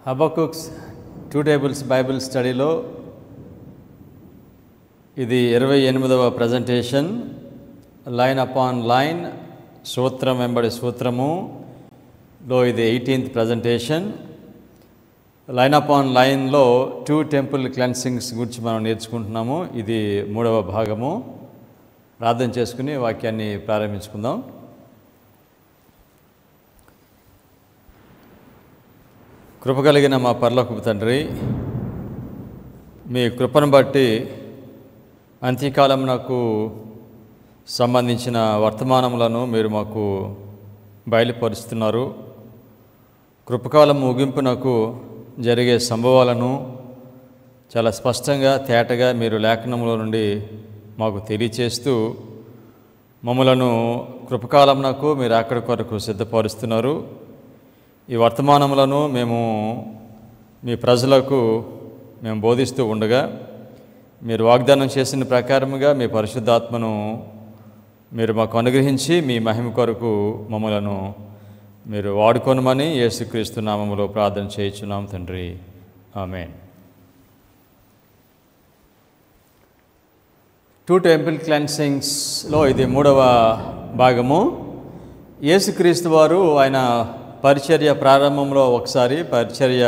హబక్కుక్స్ 2 tables Bible స్టడీలో ఇది 28వ presentation. Line upon line, సూత్రం వెంబడి సూత్రములో ఇది 18th ప్రజెంటేషన్. లైన్ అపాన్ లైన్లో 2 టెంపుల్ క్లెన్సింగ్స్ గురించి మనం నేర్చుకుంటున్నాము. ఇది 3వ భాగము. ప్రార్థన చేసుకుని వాక్యాన్ని ప్రారంభించుకుందాం. కృపగలిగిన మా పరలోకపు తండ్రి, మీ కృపను బట్టి అంత్యకాలమునకు సంబంధించిన వర్తమానములను మీరు మాకు బయలుపరుస్తున్నారు. కృపకాలం ముగింపునకు జరిగే సంభవాలను చాలా స్పష్టంగా తేటగా మీరు లేఖనముల నుండి మాకు తెలియచేస్తూ మమ్మలను కృపకాలమునకు మీరు అక్కడి కొరకు సిద్ధపరుస్తున్నారు. ఈ వర్తమానములను మేము మీ ప్రజలకు మేము బోధిస్తూ ఉండగా మీరు వాగ్దానం చేసిన ప్రకారముగా మీ పరిశుద్ధాత్మను మీరు మాకు అనుగ్రహించి మీ మహిమ కొరకు మమ్మలను మీరు వాడుకొనమని యేసుక్రీస్తు నామములో ప్రార్థన చేయుచున్నాం తండ్రి, ఆమేన్. 2 టెంపుల్ క్లెన్సింగ్స్లో ఇది 3వ భాగము. యేసుక్రీస్తు వారు ఆయన పరిచర్య ప్రారంభంలో ఒకసారి, పరిచర్య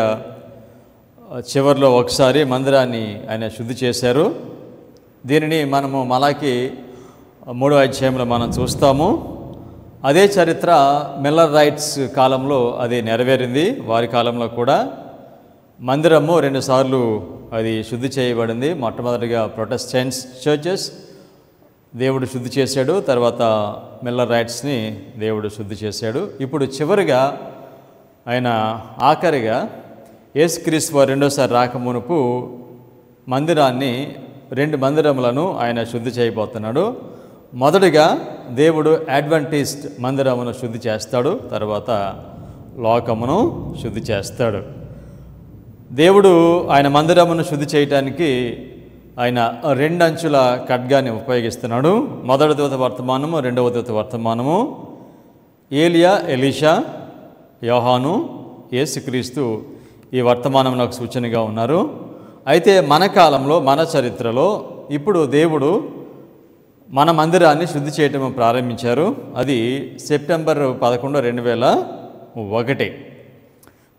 చివరిలో ఒకసారి మందిరాన్ని ఆయన శుద్ధి చేశారు. దీనిని మనము మలాకి 3వ అధ్యాయంలో మనం చూస్తాము. అదే చరిత్ర మిల్లర్ రైట్స్ కాలంలో అది నెరవేరింది. వారి కాలంలో కూడా మందిరము 2 సార్లు అది శుద్ధి చేయబడింది. మొట్టమొదటిగా ప్రొటెస్టెంట్స్ చర్చెస్ దేవుడు శుద్ధి చేశాడు, తర్వాత మిల్లర్ రైట్స్ని దేవుడు శుద్ధి చేశాడు. ఇప్పుడు చివరిగా ఆయన ఆఖరిగా యేసుక్రీస్తు వారు రెండోసారి రాకమునుపు మందిరాన్ని 2 మందిరములను ఆయన శుద్ధి చేయబోతున్నాడు. మొదటిగా దేవుడు అడ్వెంటిస్ట్ మందిరమును శుద్ధి చేస్తాడు, తర్వాత లోకమును శుద్ధి చేస్తాడు. దేవుడు ఆయన మందిరమును శుద్ధి చేయటానికి ఆయన 2 అంచుల ఖడ్గాన్ని ఉపయోగిస్తున్నాడు. మొదటి దూత వర్తమానము, 2వ దూత వర్తమానము. ఏలియా, ఎలీషా, యోహాను, యేసుక్రీస్తు ఈ వర్తమానమునకు సూచనగా ఉన్నారు. అయితే మన కాలంలో, మన చరిత్రలో ఇప్పుడు దేవుడు మన మందిరాన్ని శుద్ధి చేయటం ప్రారంభించారు. అది సెప్టెంబర్ 11, 2001.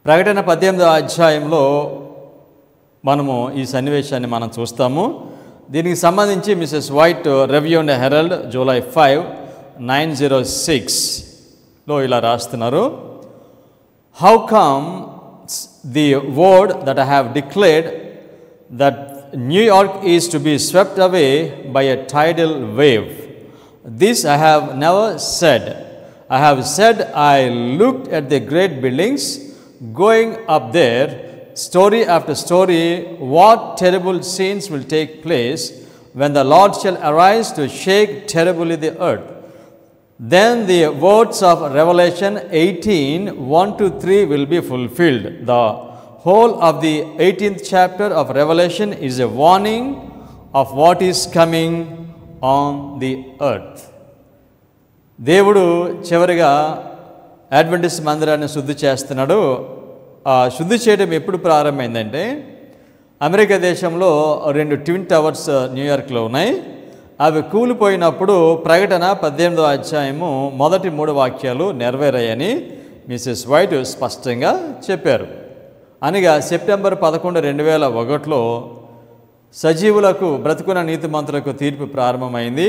ప్రకటన 18వ అధ్యాయంలో మనము ఈ సన్నివేశాన్ని మనం చూస్తాము. దీనికి సంబంధించి Mrs White Review and Herald July 5, 1906లో ఇలా రాస్తున్నారు. How comes the word that I have declared that New York is to be swept away by a tidal wave. This I have never said. I have said I looked at the great buildings going up there, story after story. What terrible scenes will take place when the Lord shall arise to shake terribly the earth. Then the words of Revelation 18, 1-3 will be fulfilled. The whole of the 18th chapter of Revelation is a warning of what is coming on the earth. దేవుడు చివరిగా Adventist మందిరాన్ని శుద్ధి చేస్తున్నాడు. ఆ శుద్ధి చేయడం ఎప్పుడు ప్రారంభమైందంటే, America దేశంలో 2 ట్విన్ టవర్స్ న్యూయార్క్లో ఉన్నాయి. అవి కూలిపోయినప్పుడు ప్రకటన 18వ అధ్యాయము మొదటి 3 వాక్యాలు నెరవేరాయని మిసెస్ వైట్ స్పష్టంగా చెప్పారు. అనగా సెప్టెంబర్ 11, 2001లో సజీవులకు, బ్రతుకున్న నీతిమంతులకు తీర్పు ప్రారంభమైంది.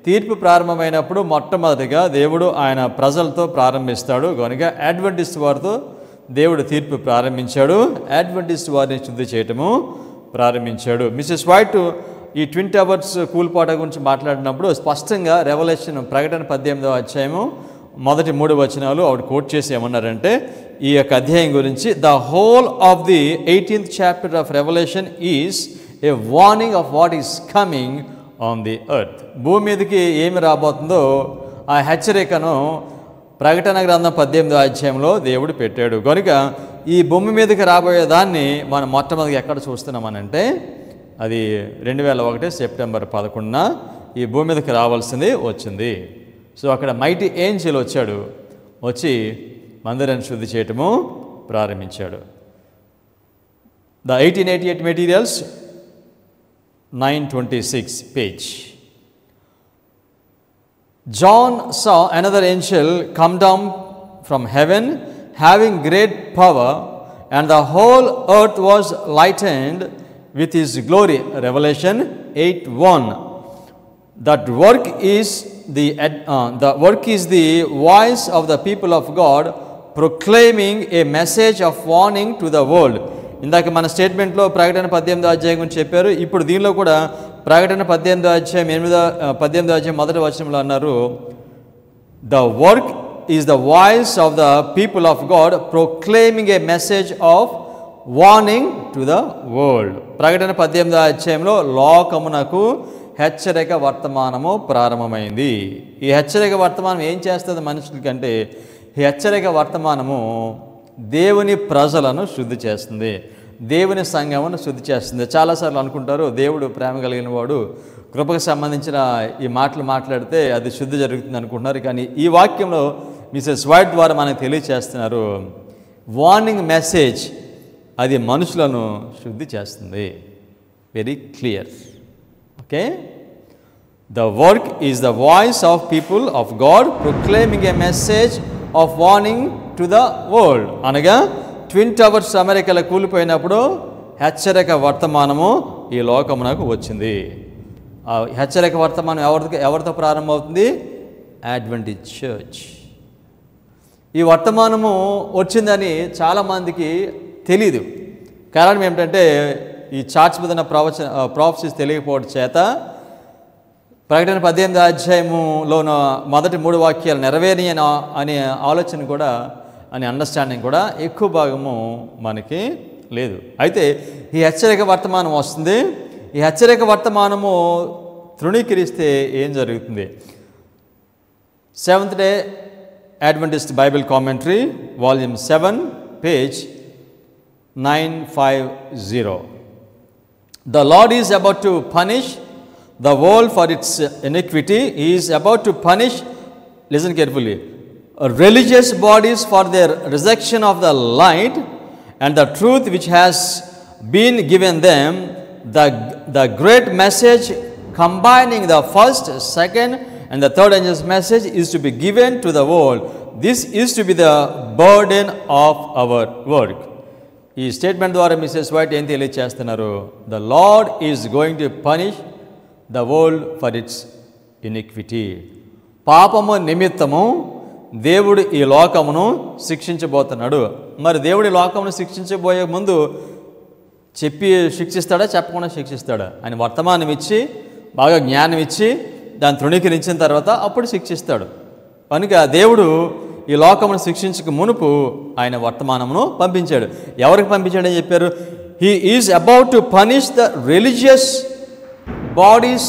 తీర్పు ప్రారంభమైనప్పుడు మొట్టమొదటిగా దేవుడు ఆయన ప్రజలతో ప్రారంభిస్తాడు. కనుక అడ్వెంటిస్ట్ వారితో దేవుడు తీర్పు ప్రారంభించాడు. అడ్వెంటిస్ట్ వారిని శుద్ధి చేయటము ప్రారంభించాడు. మిసెస్ వైట్ ఈ ట్విన్ టవర్స్ కూల్పాట గురించి మాట్లాడినప్పుడు స్పష్టంగా రెవల్యూషన్, ప్రకటన 18వ అధ్యాయము మొదటి 3 వచనాలు ఆవిడ కోట్ చేసి ఏమన్నారంటే, ఈ యొక్క అధ్యాయం గురించి the whole of the 18th chapter of revolution is a warning of what is coming on the earth. భూమి మీదకి ఏమి రాబోతుందో ఆ హెచ్చరికను ప్రకటన గ్రంథం 18వ అధ్యాయంలో దేవుడు పెట్టాడు. కనుక ఈ భూమి మీదకి రాబోయే దాన్ని మనం మొట్టమొదటిగా ఎక్కడ చూస్తున్నామనంటే, అది 2001 సెప్టెంబర్ 11న ఈ భూమి మీదకి రావాల్సింది వచ్చింది. సో అక్కడ మైటీ ఏంజెల్ వచ్చాడు, వచ్చి మందిరాన్ని శుద్ధి చేయటము ప్రారంభించాడు. The 1888 materials, 926 page. John saw another angel come down from heaven, having great power, and the whole earth was lightened with his glory. Revelation 8:1. That work is the voice of the people of God proclaiming a message of warning to the world. ఇందాక మన స్టేట్మెంట్లో ప్రకటన 18వ అధ్యాయం గురించి చెప్పారు. ఇప్పుడు దీనిలో కూడా ప్రకటన 18వ అధ్యాయం 18వ అధ్యాయం మొదటి వచనంలో అన్నారు, the work is the voice of the people of God proclaiming a message of warning to the world. ప్రకటన 18వ అధ్యాయంలో లోకమునకు హెచ్చరిక వర్తమానము ప్రారంభమైంది. ఈ హెచ్చరిక వర్తమానం ఏం చేస్తుంది మనుషులకంటే, ఈ హెచ్చరిక వర్తమానము దేవుని ప్రజలను శుద్ధి చేస్తుంది, దేవుని సంఘమును శుద్ధి చేస్తుంది. చాలాసార్లు అనుకుంటారు దేవుడు ప్రేమ కలిగిన వాడు, కృపకు సంబంధించిన ఈ మాటలు మాట్లాడితే అది శుద్ధి జరుగుతుంది అనుకుంటున్నారు. కానీ ఈ వాక్యంలో మిసెస్ వైట్ ద్వారా మనకు తెలియచేస్తున్నారు, వార్నింగ్ మెసేజ్ అది మనుషులను శుద్ధి చేస్తుంది. Very clear. Okay, the work is the voice of people of God proclaiming a message of warning to the world. అనగా ట్విన్ టవర్స్ అమెరికాలో కూలిపోయినప్పుడు హెచ్చరిక వర్తమానము ఈ లోకమునకు వచ్చింది. ఆ హెచ్చరిక వర్తమానం ఎవరితో ప్రారంభమవుతుంది? Adventist church. ఈ వర్తమానము వచ్చిందని చాలామందికి తెలీదు. కారణం ఏమిటంటే ఈ చార్ట్స్ మీద ప్రాఫెసీస్ తెలియకపోవడం చేత ప్రకటన 18వ అధ్యాయములోన మొదటి 3 వాక్యాలు నెరవేరి అనే ఆలోచన కూడా, అనే అండర్స్టాండింగ్ కూడా ఎక్కువ భాగము మనకి లేదు. అయితే ఈ హెచ్చరిక వర్తమానం వస్తుంది. ఈ హెచ్చరిక వర్తమానము తృణీకరిస్తే ఏం జరుగుతుంది? Seventh day Adventist Bible commentary volume 7 page 950. The Lord is about to punish the world for its iniquity. He is about to punish, listen carefully, religious bodies for their rejection of the light and the truth which has been given them. The great message combining the first, second and the third angel's message is to be given to the world. This is to be the burden of our work. ఈ statement ద్వారా Mrs White ఏం తెలియచేస్తున్నారు? The Lord is going to punish the world for its iniquity. పాపము నిమిత్తము దేవుడు ఈ లోకమును శిక్షించబోతున్నాడు. మరి దేవుడి లోకమును శిక్షించబోయే ముందు చెప్పి శిక్షిస్తాడా, చెప్పకుండా శిక్షిస్తాడా? ఆయన వర్తమానం ఇచ్చి, బాగా జ్ఞానం ఇచ్చి, దాన్ని తృణీకరించిన తర్వాత అప్పుడు శిక్షిస్తాడు. కనుక దేవుడు ఈ లోకమును శిక్షించక మునుపు ఆయన వర్తమానమును పంపించాడు. ఎవరికి పంపించాడని చెప్పారు? He is about to punish the religious bodies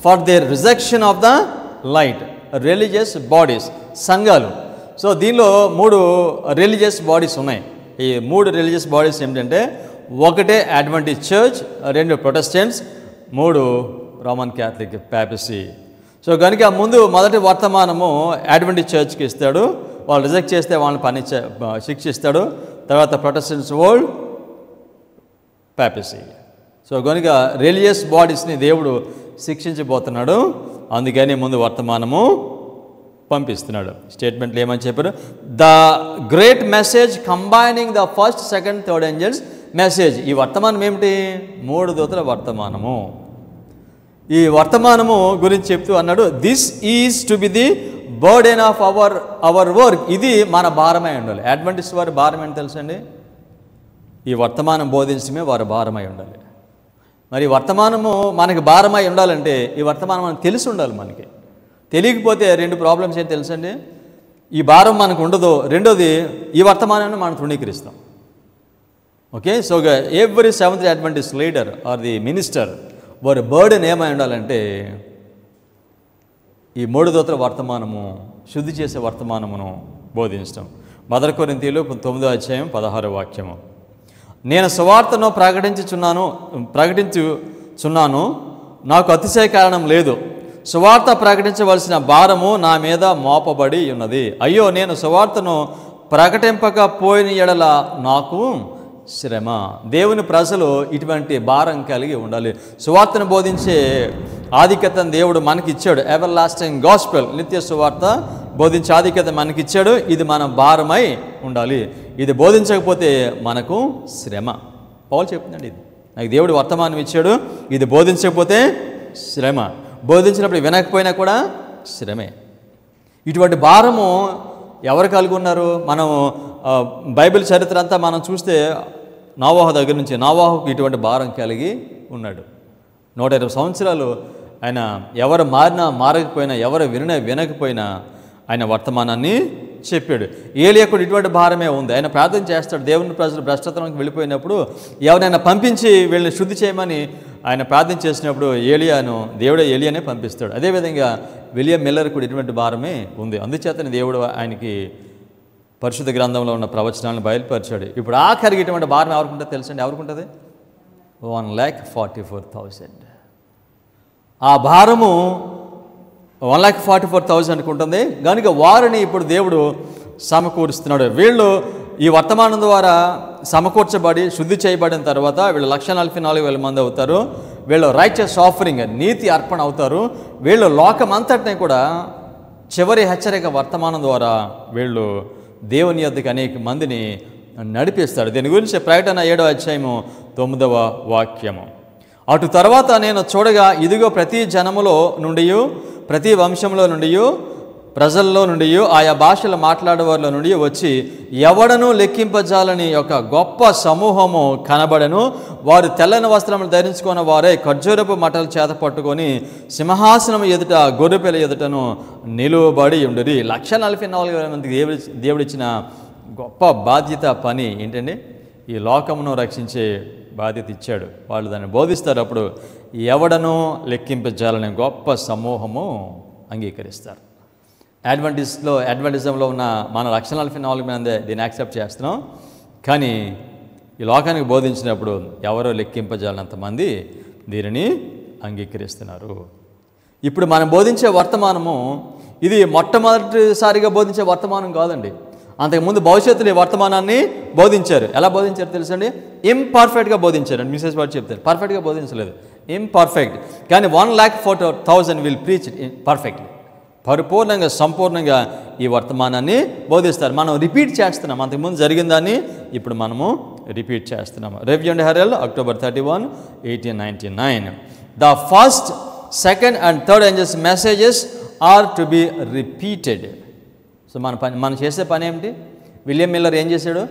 for their rejection of the light. Religious bodies, సంఘాలు. సో దీనిలో 3 రిలీజియస్ బాడీస్ ఉన్నాయి. ఈ 3 రిలీజియస్ బాడీస్ ఏమిటంటే, 1 Adventist church, 2 Protestants, 3 Roman Catholic papacy. So కనుక ముందు మొదటి వర్తమానము అడ్వెంటిస్ట్ చర్చ్కి ఇస్తాడు. వాళ్ళు రిజెక్ట్ చేస్తే వాళ్ళని శిక్షిస్తాడు. తర్వాత ప్రొటెస్టెంట్స్ వరల్డ్, పాపసీ. సో కనుక రిలీజియస్ బాడీస్ని దేవుడు శిక్షించబోతున్నాడు. అందుకని ముందు వర్తమానము పంపిస్తున్నాడు. స్టేట్మెంట్లు ఏమని చెప్పారు? The great message combining the first, second, third angels message. ఈ వర్తమానం ఏమిటి? 3 దూతల వర్తమానము. ఈ వర్తమానము గురించి చెప్తూ అన్నాడు, this is to be the burden of our work. ఇది మన భారమై ఉండాలి. అడ్వెంటిస్ట్ వారి భారం ఏంటి తెలుసండి? ఈ వర్తమానం బోధించడమే వారి భారమై ఉండాలి. మరి వర్తమానము మనకి భారమై ఉండాలంటే ఈ వర్తమానం మనకు తెలిసి ఉండాలి. మనకి తెలియకపోతే 2 ప్రాబ్లమ్స్ ఏంటి తెలుసండి? ఈ భారం మనకు ఉండదు, రెండోది ఈ వర్తమానాన్ని మనం తృణీకరిస్తాం. Okay, so every seventh day Adventist leader or the minister వారి బర్డెన్ ఏమై ఉండాలంటే ఈ 3 దూతల వర్తమానము, శుద్ధి చేసే వర్తమానమును బోధించడం. 1 కొరింథీయులు 9వ అధ్యాయం 16వ వాక్యము. నేను సువార్తను ప్రకటించుచున్నాను, నాకు అతిశయ కారణం లేదు. సువార్త ప్రకటించవలసిన భారము నా మీద మోపబడి ఉన్నది. అయ్యో, నేను సువార్తను ప్రకటింపకపోయిన ఎడల నాకు శ్రమ. దేవుని ప్రజలు ఇటువంటి భారం కలిగి ఉండాలి. సువార్తను బోధించే ఆధిక్యతను దేవుడు మనకి ఇచ్చాడు. ఎవర్ లాస్టింగ్ గాస్పెల్, నిత్య సువార్త బోధించే ఆధిక్యత మనకి ఇచ్చాడు. ఇది మన భారమై ఉండాలి. ఇది బోధించకపోతే మనకు శ్రమ. పౌలు చెప్తున్నాడు, ఇది నాకు దేవుడు వర్తమానం ఇచ్చాడు, ఇది బోధించకపోతే శ్రమ, బోధించినప్పుడు వినకపోయినా కూడా శ్రమే. ఇటువంటి భారము ఎవరు కలిగి ఉన్నారు? మనం బైబిల్ చరిత్ర అంతా మనం చూస్తే నోవాహు దగ్గర నుంచి, నోవాహుకు ఇటువంటి భారం కలిగి ఉన్నాడు. 120 సంవత్సరాలు ఆయన ఎవరు మారినా మారకపోయినా, ఎవరు వినకపోయినా ఆయన వర్తమానాన్ని చెప్పాడు. ఏలియాకు ఇటువంటి భారమే ఉంది. ఆయన ప్రార్థన చేస్తాడు. దేవుని ప్రజలు భ్రష్టతలోకి వెళ్ళిపోయినప్పుడు ఎవరైనా పంపించి వీళ్ళని శుద్ధి చేయమని ఆయన ప్రార్థన చేసినప్పుడు దేవుడే ఏలియానే పంపిస్తాడు. అదేవిధంగా విలియం మిల్లర్ కూడా ఇటువంటి భారమే ఉంది. అందుచేతనే దేవుడు ఆయనకి పరిశుద్ధ గ్రంథంలో ఉన్న ప్రవచనాలను బయలుపరిచాడు. ఇప్పుడు ఆఖరికి ఇటువంటి భారం ఎవరికి ఉంటుంది తెలుసండి? ఎవరికి ఉంటుంది? 1,44,000. ఆ భారము 1,44,000 ఉంటుంది. కనుక వారిని ఇప్పుడు దేవుడు సమకూరుస్తున్నాడు. వీళ్ళు ఈ వర్తమానం ద్వారా సమకూర్చబడి శుద్ధి చేయబడిన తర్వాత వీళ్ళు 1,44,000 మంది అవుతారు. వీళ్ళు రైచస్ ఆఫరింగ్, నీతి అర్పణ అవుతారు. వీళ్ళు లోకమంతటిని కూడా చివరి హెచ్చరిక వర్తమానం ద్వారా వీళ్ళు దేవుని యొద్దకు అనేక మందిని నడిపిస్తాడు. దీని గురించి ప్రకటన 7వ అధ్యాయము 9వ వాక్యము. అటు తర్వాత నేను చూడగా, ఇదిగో ప్రతి జనములో నుండి, ప్రతి వంశంలో నుండి, ప్రజల్లో నుండి, ఆయా భాషలు మాట్లాడేవారిలో నుండి వచ్చి ఎవడనూ లెక్కింపజాలని ఒక గొప్ప సమూహము కనబడను. వారు తెల్లని వస్త్రములు ధరించుకున్న వారే ఖర్జూరపు మట్టలు చేత పట్టుకొని సింహాసనం ఎదుట గొర్రెపిల్ల ఎదుటను నిలువబడి ఉండిరి. 1,44,000 మందికి దేవుడిచ్చిన గొప్ప బాధ్యత, పని ఏంటండి? ఈ లోకమును రక్షించే బాధ్యత ఇచ్చాడు. వాళ్ళు దాన్ని బోధిస్తారు. అప్పుడు ఎవడనూ లెక్కింపజాలని గొప్ప సమూహము అంగీకరిస్తారు. అడ్వెంటిజంలో ఉన్న మన 1,44,000 మంది దీన్ని యాక్సెప్ట్ చేస్తున్నాం. కానీ ఈ లోకానికి బోధించినప్పుడు ఎవరో లెక్కింపజాలనంతమంది దీనిని అంగీకరిస్తున్నారు. ఇప్పుడు మనం బోధించే వర్తమానము ఇది మొట్టమొదటిసారిగా బోధించే వర్తమానం కాదండి. అంతకుముందు భవిష్యత్తులో ఈ వర్తమానాన్ని బోధించారు. ఎలా బోధించారు తెలుసండి? ఇంపర్ఫెక్ట్గా బోధించారు. అండ్ మిసెస్ వాడు చెప్తారు, పర్ఫెక్ట్గా బోధించలేదు, ఇంపర్ఫెక్ట్. కానీ 1,40,000 విల్ ప్రీచ్ పర్ఫెక్ట్లీ, పరిపూర్ణంగా సంపూర్ణంగా ఈ వర్తమానాన్ని బోధిస్తారు. మనం రిపీట్ చేస్తున్నాం. అంతకుముందు జరిగిన దాన్ని ఇప్పుడు మనము రిపీట్ చేస్తున్నాము. Review and Herald, October 31, 1899. The first, second and third angels' messages are to be repeated. So మనం చేసే పని ఏమిటి? విలియం మిల్లర్ ఏం చేశాడు?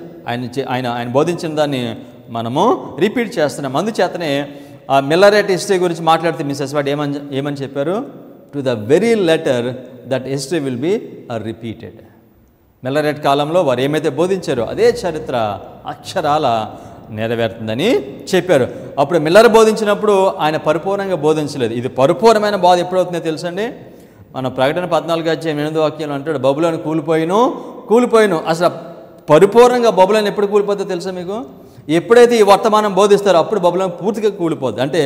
ఆయన బోధించిన దాన్ని మనము రిపీట్ చేస్తున్నాం. అందుచేతనే మిల్లరేట్ హిస్టరీ గురించి మాట్లాడితే మిసెస్ వాడ్ ఏమని చెప్పారు? To the very letter that history will be repeated. Millerite కాలంలో వారు ఏమైతే బోధించారో అదే చరిత్ర అక్షరాల నెరవేరుతుందని చెప్పారు. అప్పుడు మిల్లర్ బోధించినప్పుడు ఆయన పరిపూర్ణంగా బోధించలేదు. ఇది పరిపూర్ణమైన బోధ ఎప్పుడవుతుందో తెలుసండి? మన ప్రకటన 14వ అధ్యాయం 8వ వాక్యంలో అంటాడు, బబులోను కూలిపోయిను. అసలు పరిపూర్ణంగా బబులోను ఎప్పుడు కూలిపోతుందో తెలుసా మీకు? ఎప్పుడైతే ఈ వర్తమానం బోధిస్తారో అప్పుడు బబులోను పూర్తిగా కూలిపోద్ది. అంటే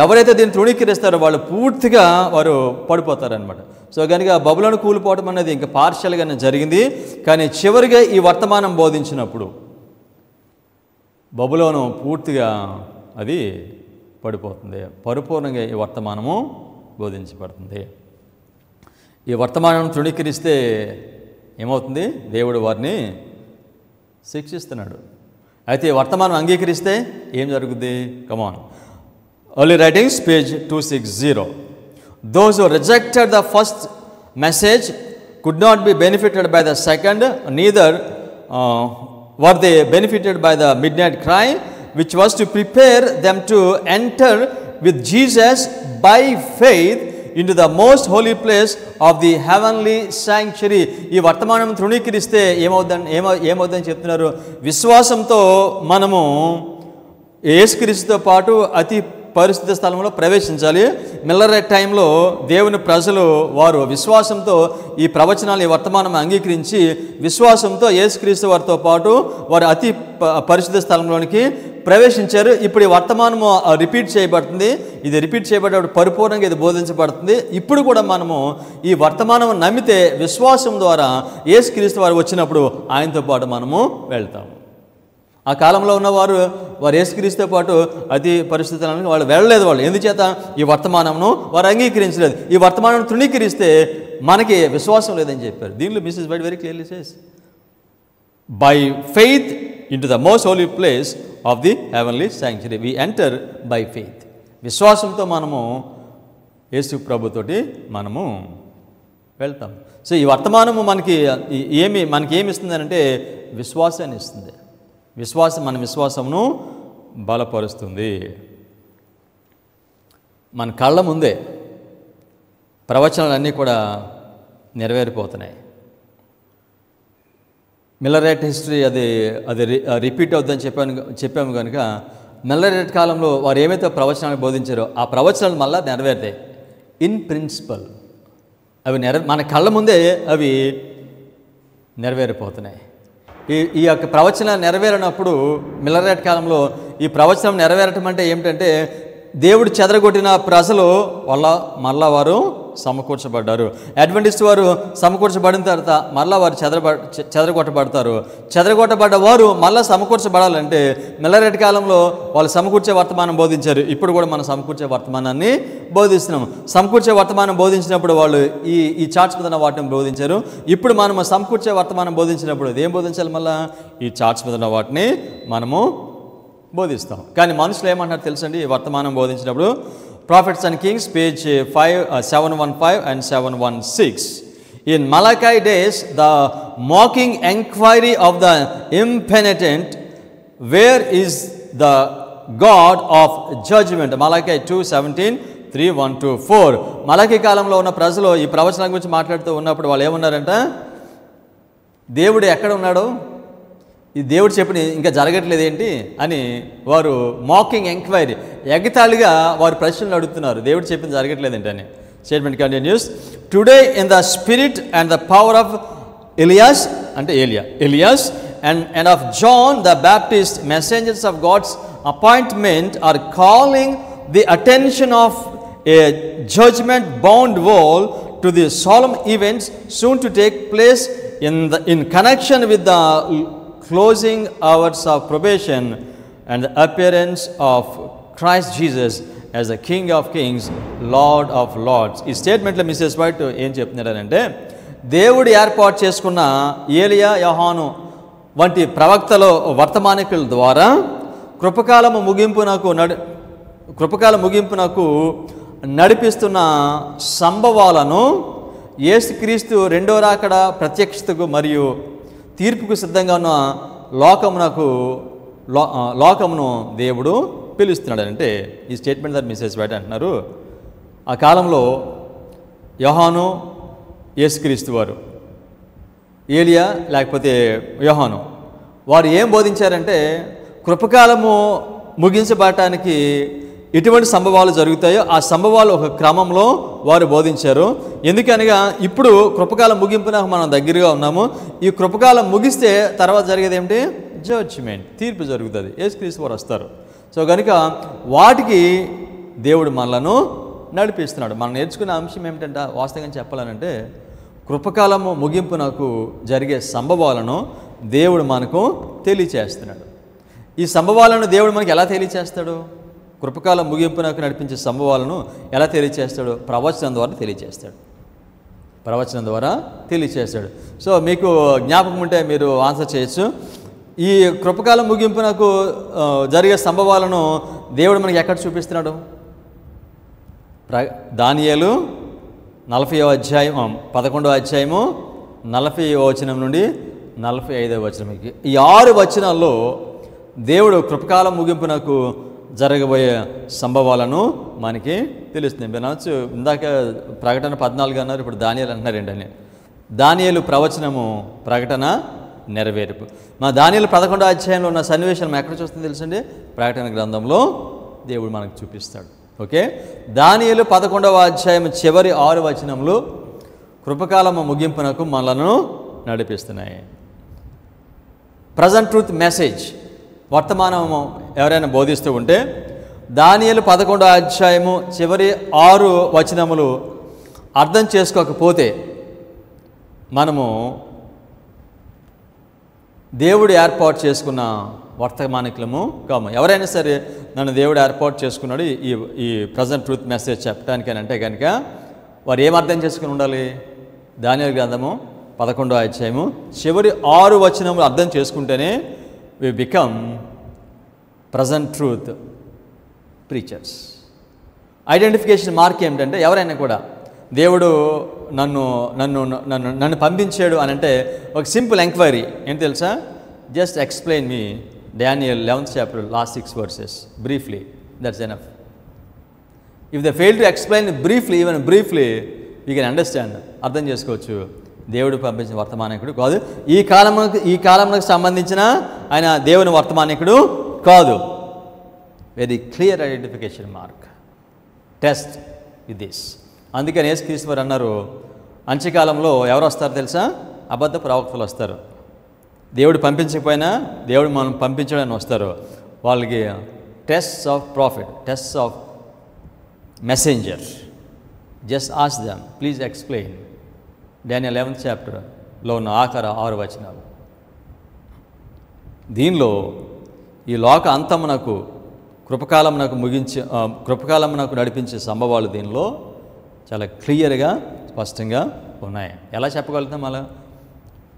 ఎవరైతే దీన్ని తృణీకరిస్తారో వాళ్ళు పూర్తిగా వారు పడిపోతారనమాట. సో కనుక బబులోను కూలిపోవడం అనేది ఇంకా పార్షియల్గానే జరిగింది. కానీ చివరిగా ఈ వర్తమానం బోధించినప్పుడు బబులోను పూర్తిగా అది పడిపోతుంది. పరిపూర్ణంగా ఈ వర్తమానము బోధించబడుతుంది. ఈ వర్తమానం తృణీకరిస్తే ఏమవుతుంది? దేవుడు వారిని శిక్షిస్తున్నాడు. అయితే ఈ వర్తమానం అంగీకరిస్తే ఏం జరుగుద్ది? Come on, early writings, page 260. Those who rejected the first message could not be benefited by the second, neither were they benefited by the midnight cry, which was to prepare them to enter with Jesus by faith into the most holy place of the heavenly sanctuary. ఈ వర్తమానం తృణీకరిస్తే ఏమవుతుందని చెప్తున్నారు? విశ్వాసంతో మనము యేసుక్రీస్తుతో పాటు అతి పరిశుద్ధ స్థలంలో ప్రవేశించాలి. మిల్లరేట్ టైంలో దేవుని ప్రజలు వారు విశ్వాసంతో ఈ ప్రవచనాలు, ఈ వర్తమానం అంగీకరించి విశ్వాసంతో యేసుక్రీస్తు వారితో పాటు వారు అతి పరిశుద్ధ స్థలంలోనికి ప్రవేశించారు. ఇప్పుడు ఈ వర్తమానము రిపీట్ చేయబడుతుంది. ఇది రిపీట్ చేయబడేటప్పుడు పరిపూర్ణంగా ఇది బోధించబడుతుంది. ఇప్పుడు కూడా మనము ఈ వర్తమానం నమ్మితే విశ్వాసం ద్వారా యేసుక్రీస్తు వారు వచ్చినప్పుడు ఆయనతో పాటు మనము వెళ్తాము. ఆ కాలంలో ఉన్నవారు వారు యేసుక్రీస్తుతో పాటు అతి పరిస్థితులను వాళ్ళు వెళ్ళలేదు. వాళ్ళు ఎందుచేత ఈ వర్తమానంను వారు అంగీకరించలేదు. ఈ వర్తమానం తృణీకరిస్తే మనకి విశ్వాసం లేదని చెప్పారు. దీనిలో Mrs White very clearly says by faith into the most holy place of the heavenly sanctuary we enter by faith. విశ్వాసంతో మనము యేసు ప్రభుతోటి మనము వెళ్తాం. సో ఈ వర్తమానము మనకి ఏమి ఇస్తుందంటే విశ్వాసాన్ని ఇస్తుంది. మన విశ్వాసమును బలపరుస్తుంది. మన కళ్ళ ముందే ప్రవచనాలన్నీ కూడా నెరవేరిపోతున్నాయి. మిల్లరేట్ హిస్టరీ అది రిపీట్ అవుతుందని చెప్పాము కనుక మిల్లరేట్ కాలంలో వారు ఏమైతే ప్రవచనాలు బోధించారో ఆ ప్రవచనాలు మళ్ళీ నెరవేరుతాయి. ఇన్ ప్రిన్సిపల్ అవి మన కళ్ళ ముందే అవి నెరవేరిపోతున్నాయి. ఈ యొక్క ప్రవచనాలు నెరవేరినప్పుడు మిల్లరేట్ కాలంలో ఈ ప్రవచనం నెరవేరటం అంటే ఏమిటంటే దేవుడు చెదరగొట్టిన ప్రజలు మళ్ళా వారు సమకూర్చబడ్డారు. అడ్వెంటిస్ట్ వారు సమకూర్చబడిన తర్వాత మళ్ళా వారు చెదరగొట్టబడతారు. చెదరగొట్టబడ్డ వారు మళ్ళీ సమకూర్చబడాలంటే మిల్లరేట్ కాలంలో వాళ్ళు సమకూర్చే వర్తమానం బోధించారు. ఇప్పుడు కూడా మనం సమకూర్చే వర్తమానాన్ని బోధిస్తున్నాం. సమకూర్చే వర్తమానం బోధించినప్పుడు వాళ్ళు ఈ చార్ట్స్ మీద ఉన్న వాటిని బోధించారు. ఇప్పుడు మనం సమకూర్చే వర్తమానం బోధించినప్పుడు ఏం బోధించాలి? మళ్ళీ ఈ చార్ట్స్ మీద ఉన్న వాటిని మనము బోధిస్తాం. కానీ మనుషులు ఏమంటారు తెలుసండి? ఈ వర్తమానం బోధించినప్పుడు Prophets and Kings, page 715 and 716. In Malachi days, the mocking inquiry of the impenitent, where is the God of judgment? Malachi 2:17, 3:1-4. మలకి కాలంలో ఉన్న ప్రజలు ఈ ప్రవచనం గురించి మాట్లాడుతూ ఉన్నప్పుడు వాళ్ళు ఏమన్నారంట? దేవుడు ఎక్కడ ఉన్నాడు? ఈ దేవుడు చెప్పిన ఇంకా జరగట్లేదు ఏంటి అని వారు మాకింగ్ ఎంక్వైరీ, ఎగతాళిగా వారు ప్రశ్నలు అడుగుతున్నారు. దేవుడు చెప్పింది జరగట్లేదు ఏంటని. Statement continues. Today in the spirit and the power of Elias and of John the Baptist, messengers of God's appointment are calling the attention of a judgment bound world to the solemn events soon to take place in connection with the closing hours of probation and the appearance of Christ Jesus as the King of Kings, Lord of Lords. ఈ స్టేట్మెంట్లో missus white ఏం చెప్తున్నారంటే దేవుడు ఏర్పాటు చేసుకున్న ఏలియా, యోహాను వంటి ప్రవక్తల వర్తమానికుల ద్వారా కృపకాల ముగింపునకు నడిపిస్తున్న సంభవాలను యేసుక్రీస్తు రెండో రాకడ ప్రత్యక్షతకు మరియు తీర్పుకు సిద్ధంగా ఉన్న లోకమును దేవుడు పిలుస్తున్నాడు. అంటే ఈ స్టేట్మెంట్ దగ్గర మిస్సెస్ వైట్ అంటున్నారు, ఆ కాలంలో యోహాను, యేసుక్రీస్తు వారు, ఏలియా లేకపోతే యోహాను వారు ఏం బోధించారంటే కృపకాలము ముగించబడటానికి ఎటువంటి సంభవాలు జరుగుతాయో ఆ సంభవాలు ఒక క్రమంలో వారు బోధించారు. ఎందుకనగా ఇప్పుడు కృపకాలం ముగింపునకు మనం దగ్గరగా ఉన్నాము. ఈ కృపకాలం ముగిస్తే తర్వాత జరిగేది ఏమిటి? జడ్జిమెంట్, తీర్పు జరుగుతుంది. యేసుక్రీస్తు వారు వస్తారు. సో కనుక వాటికి దేవుడు మనలను నడిపిస్తున్నాడు. మనం నేర్చుకునే అంశం ఏమిటంటే వాస్తవంగా చెప్పాలనంటే కృపకాలము ముగింపునకు జరిగే సంభవాలను దేవుడు మనకు తెలియచేస్తున్నాడు. ఈ సంభవాలను దేవుడు మనకి ఎలా తెలియచేస్తాడు? కృపకాలం ముగింపునకు నడిపించే సంభవాలను ఎలా తెలియచేస్తాడు? ప్రవచనం ద్వారా తెలియచేస్తాడు. సో మీకు జ్ఞాపకం ఉంటే మీరు ఆన్సర్ చేయొచ్చు. ఈ కృపకాలం ముగింపునకు జరిగే సంభవాలను దేవుడు మనకి ఎక్కడ చూపిస్తున్నాడు? దానియేలు 40వ అధ్యాయం 11వ అధ్యాయము 40వ వచనం నుండి 45వ వచనంకి ఈ 6 వచనాల్లో దేవుడు కృపకాలం ముగింపునకు జరగబోయే సంభవాలను మనకి తెలుస్తుంది. వినవచ్చు, ఇందాక ప్రకటన 14 అన్నారు, ఇప్పుడు దానియేలు అంటున్నారు ఏంటని. దానియేలు ప్రవచనము, ప్రకటన నెరవేర్పు. మా దానియేలు 11వ అధ్యాయంలో ఉన్న సన్నివేశం ఎక్కడ చూస్తుంది తెలుసండి? ప్రకటన గ్రంథంలో దేవుడు మనకు చూపిస్తాడు. ఓకే, దానియేలు 11వ అధ్యాయం చివరి 6 వచనములు కృపకాలము ముగింపునకు మనలను నడిపిస్తున్నాయి. ప్రజెంట్ ట్రూత్ మెసేజ్ వర్తమానము ఎవరైనా బోధిస్తూ ఉంటే దానియేలు 11వ అధ్యాయము చివరి 6 వచనములు అర్థం చేసుకోకపోతే మనము దేవుడు ఏర్పాటు చేసుకున్న వర్తమానికులము కాము. ఎవరైనా సరే నన్ను దేవుడు ఏర్పాటు చేసుకున్నాడు ఈ ప్రజెంట్ ట్రూత్ మెసేజ్ చెప్పడానికి అని అంటే కనుక వారు ఏం అర్థం చేసుకుని ఉండాలి? దానియేలు గ్రంథము 11వ అధ్యాయము చివరి 6 వచనములు అర్థం చేసుకుంటేనే we become present truth preachers. Identification mark ఏమిటంటే ఎవరైనా కూడా దేవుడు నన్ను పంపించాడు అని అంటే ఒక సింపుల్ ఎంక్వైరీ ఏంటి తెలుసా? Just explain me Daniel 11th chapter last 6 verses briefly. That's enough. If they fail to explain briefly, even briefly, we can understand. అర్థం చేసుకోవచ్చు దేవుడు పంపించిన వర్తమానికుడు కాదు, ఈ కాలంలో సంబంధించిన ఆయన దేవుని వర్తమానికుడు కాదు. Very clear identification mark. Test with this. అందుకని యేసుక్రీస్తు వారు అన్నారు, అంత్యకాలంలో ఎవరు వస్తారో తెలుసా? అబద్ధ ప్రవక్తలు వస్తారు. దేవుడు పంపించకపోయినా దేవుడు మనం పంపించడానికి వస్తారు. వాళ్ళకి tests of profit, tests of messenger. Just ask them, please explain. Daniel 11th chapter ఉన్న ఆఖరి 6 వచనాలు. దీనిలో ఈ లోక అంతమునకు కృపకాలమునకు నడిపించే సంభవాలు దీనిలో చాలా క్లియర్గా స్పష్టంగా ఉన్నాయి. ఎలా చెప్పగలుగుతాం? అలా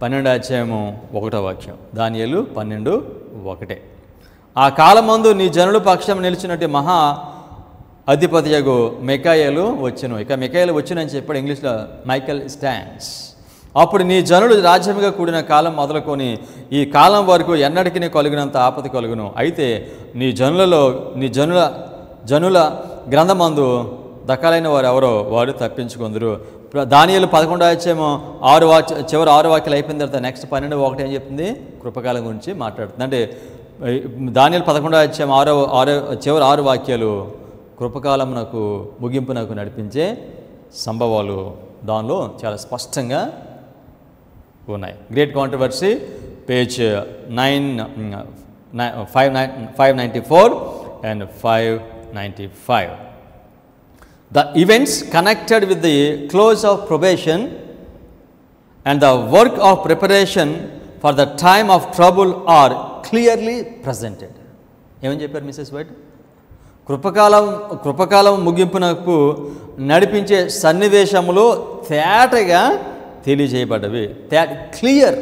12వ అధ్యాయము 1వ వాక్యం, దానియేలు 12:1. ఆ కాలమందు నీ జనుల పక్షం నిలిచినట్టు మహా అధిపతియగు మిఖాయేలు వచ్చును. ఇక మిఖాయేలు వచ్చునని చెప్పాడు ఇంగ్లీష్లో, మైకెల్ స్టాండ్స్. అప్పుడు నీ జనులు రాజ్యముగా కూడిన కాలం మొదలుకొని ఈ కాలం వరకు ఎన్నటికీ కలిగినంత ఆపద కలుగును. అయితే నీ జనుల గ్రంథమందు దక్కాలైన వారు ఎవరో వారు తప్పించుకుందరు. దానియేలు 11వ అధ్యాయము చివరి 6 వాక్యాలు అయిపోయిన తర్వాత నెక్స్ట్ 12:1 ఏం చెప్తుంది? కృపకాలం గురించి మాట్లాడుతుంది. అంటే దానియేలు 11వ అధ్యాయం చివరి 6 వాక్యాలు కృపకాలమునకు ముగింపునకు నడిపించే సంభవాలు దానిలో చాలా స్పష్టంగా ఉన్నాయి. Great controversy, page 594 and 595. The events connected with the close of probation and the work of preparation for the time of trouble are clearly presented. ఏమని చెప్పారు మిసెస్ వైట్? కృపకాలం ముగింపునకు నడిపించే సన్నివేశములు తేటగా తెలియజేయబడ్డవి. క్లియర్.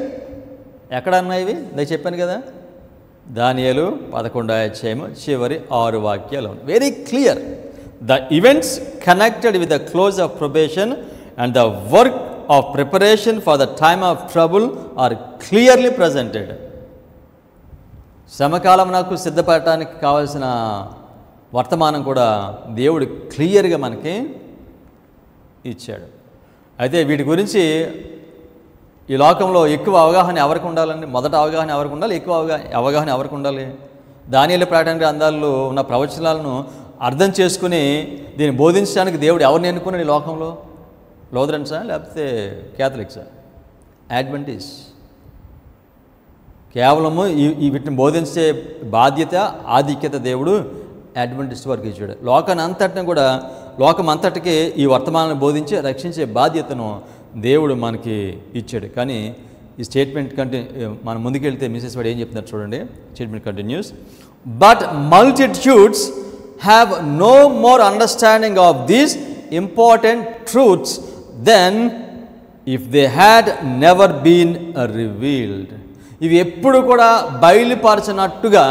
ఎక్కడ ఉన్నాయి ఇవి? నేను చెప్పాను కదా, దానియేలు 11వ అధ్యాయము చివరి 6 వాక్యాలు. Very clear. The events connected with the close of probation and the work of preparation for the time of trouble are clearly presented. శ్రమకాలం నాకు సిద్ధపడటానికి కావాల్సిన వర్తమానం కూడా దేవుడు క్లియర్గా మనకి ఇచ్చాడు. అయితే వీటి గురించి ఈ లోకంలో ఎక్కువ అవగాహన ఎవరికి ఉండాలండి? మొదట అవగాహన ఎవరికి ఉండాలి? ఎక్కువ అవగాహన ఎవరికి ఉండాలి? దానియేలు ప్రకటన గ్రంథాల్లో ఉన్న ప్రవచనాలను అర్థం చేసుకుని దీన్ని బోధించడానికి దేవుడు ఎవరిని ఎన్నుకున్నాడు ఈ లోకంలో? లూథరన్సా లేకపోతే క్యాథలిక్సా? అడ్వెంటిస్. కేవలము వీటిని బోధించే బాధ్యత, ఆధిక్యత దేవుడు అడ్వెంటిస్ట్ వారికి ఇచ్చాడు. లోకమంతటికి ఈ వర్తమానాన్ని బోధించి రక్షించే బాధ్యతను దేవుడు మనకి ఇచ్చాడు. కానీ ఈ స్టేట్మెంట్ మనం ముందుకెళ్తే మిసెస్ వాడు ఏం చెప్తున్నారు చూడండి. Statement continuous. But multitudes have no more understanding of these important truths than if they had never been revealed. ఇవి ఎప్పుడు కూడా బయలుపరచినట్టుగా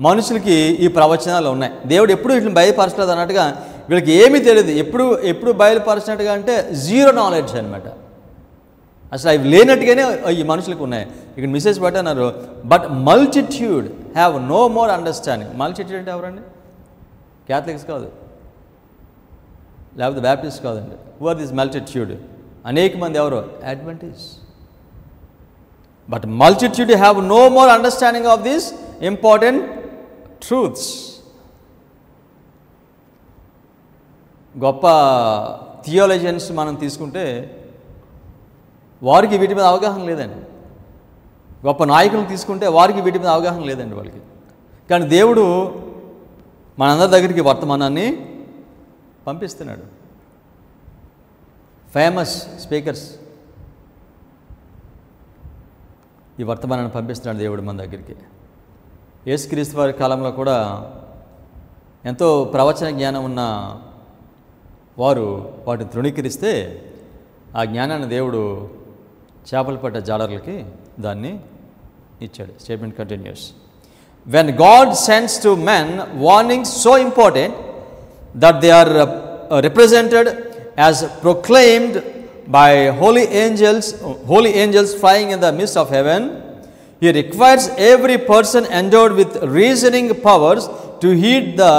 మనుషులకి ఈ ప్రవచనాలు ఉన్నాయి. దేవుడు ఎప్పుడు వీటిని బయలుపరచలేదు అన్నట్టుగా వీళ్ళకి ఏమీ తెలియదు. ఎప్పుడు బయలుపరచినట్టుగా అంటే జీరో నాలెడ్జ్ అనమాట. అసలు అవి లేనట్టుగానే ఈ మనుషులకు ఉన్నాయి. ఇక్కడ మిసెస్ బట్ అన్నారు, but multitude have no more understanding. Multitude అంటే ఎవరండి? క్యాథలిక్స్ కాదు, లేకపోతే బ్యాప్టిస్ట్ కాదండి. Who are this multitude? అనేక మంది ఎవరు? Adventist. But multitude have no more understanding of these important truths. గొప్ప థియాలజియన్స్ మనం తీసుకుంటే వారికి వీటి మీద అవగాహన లేదండి. గొప్ప నాయకులను తీసుకుంటే వారికి వీటి మీద అవగాహన లేదండి వాళ్ళకి. కానీ దేవుడు మనందరి దగ్గరికి వర్తమానాన్ని పంపిస్తున్నాడు. ఫేమస్ స్పీకర్స్ ఈ వర్తమానాన్ని పంపిస్తున్నాడు దేవుడు మన దగ్గరికి. యేసుక్రీస్తు వారి కాలంలో కూడా ఎంతో ప్రవచన జ్ఞానం ఉన్న వారు వాటిని తృణీకరిస్తే ఆ జ్ఞానాన్ని దేవుడు చేపలు పట్టే జాలర్లకి దాన్ని ఇచ్చాడు. Statement continuous. When God sends to men warnings so important that they are represented as proclaimed by holy angels flying in the midst of heaven, He requires every person endowed with reasoning powers to heed the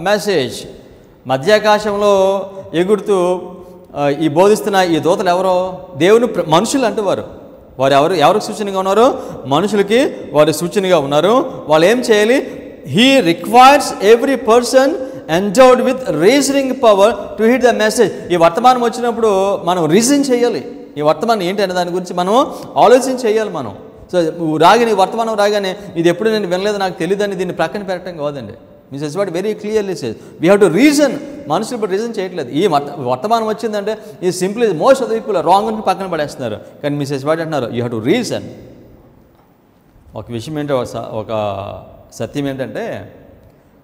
message. మధ్యాకాశంలో ఎగురుతూ ఈ బోధిస్తున్న ఈ దూతలు ఎవరో? దేవుని మనుషులు అంటువారు. వారు ఎవరికి సూచనగా ఉన్నారు? మనుషులకి వారు సూచనగా ఉన్నారు. వాళ్ళు ఏం చేయాలి? He requires every person endowed with reasoning power to hit the message. ఈ వర్తమానం వచ్చినప్పుడు మనం రీజన్ చేయాలి. ఈ వర్తమానం ఏంటి అనే దాని గురించి మనం ఆలోచన చేయాలి. మనం సో వర్తమానం రాగానే ఇది ఎప్పుడు నేను వినలేదు, నాకు తెలియదని దీన్ని ప్రక్కన పెట్టడం కాదండి. Mrs what very clearly says we have to reason. మనుషులు ఇప్పుడు రీజన్ చేయట్లేదు. ఈ వర్తమానం వచ్చిందంటే ఈ simply most of the people wrong అని పక్కన పడేస్తున్నారు. కానీ మిసెస్ వాట్ అంటున్నారు, యూ హ్యావ్ టు రీజన్. ఒక విషయం ఏంటో, ఒక సత్యం ఏంటంటే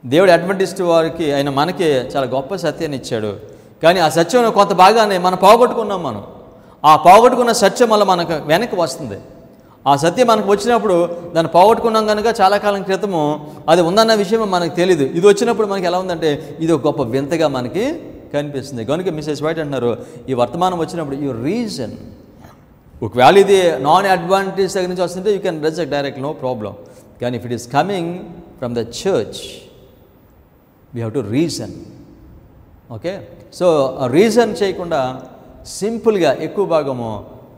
దేవుడు అడ్వెంటిస్ట్ వారికి ఆయన మనకి చాలా గొప్ప సత్యాన్ని ఇచ్చాడు. కానీ ఆ సత్యం కొంత భాగాన్ని మనం పోగొట్టుకున్నాం. మనం ఆ పోగొట్టుకున్న సత్యం వల్ల మనకు వెనక్కి వస్తుంది. ఆ సత్యం మనకు వచ్చినప్పుడు దాన్ని పోగొట్టుకున్నాం కనుక చాలా కాలం క్రితము అది ఉందన్న విషయం మనకు తెలియదు. ఇది వచ్చినప్పుడు మనకి ఎలా ఉందంటే ఇది ఒక గొప్ప వింతగా మనకి కనిపిస్తుంది. కనుక మిసెస్ వైట్ అంటున్నారు, ఈ వర్తమానం వచ్చినప్పుడు యూ రీజన్. ఒకవేళ ఇది నాన్ అడ్వాంటేజ్ దగ్గర నుంచి వస్తుంటే you can reject direct, no problem. కానీ if it is coming from the church we have to reason. Okay, so reason చేయకుండా సింపుల్గా ఎక్కువ భాగము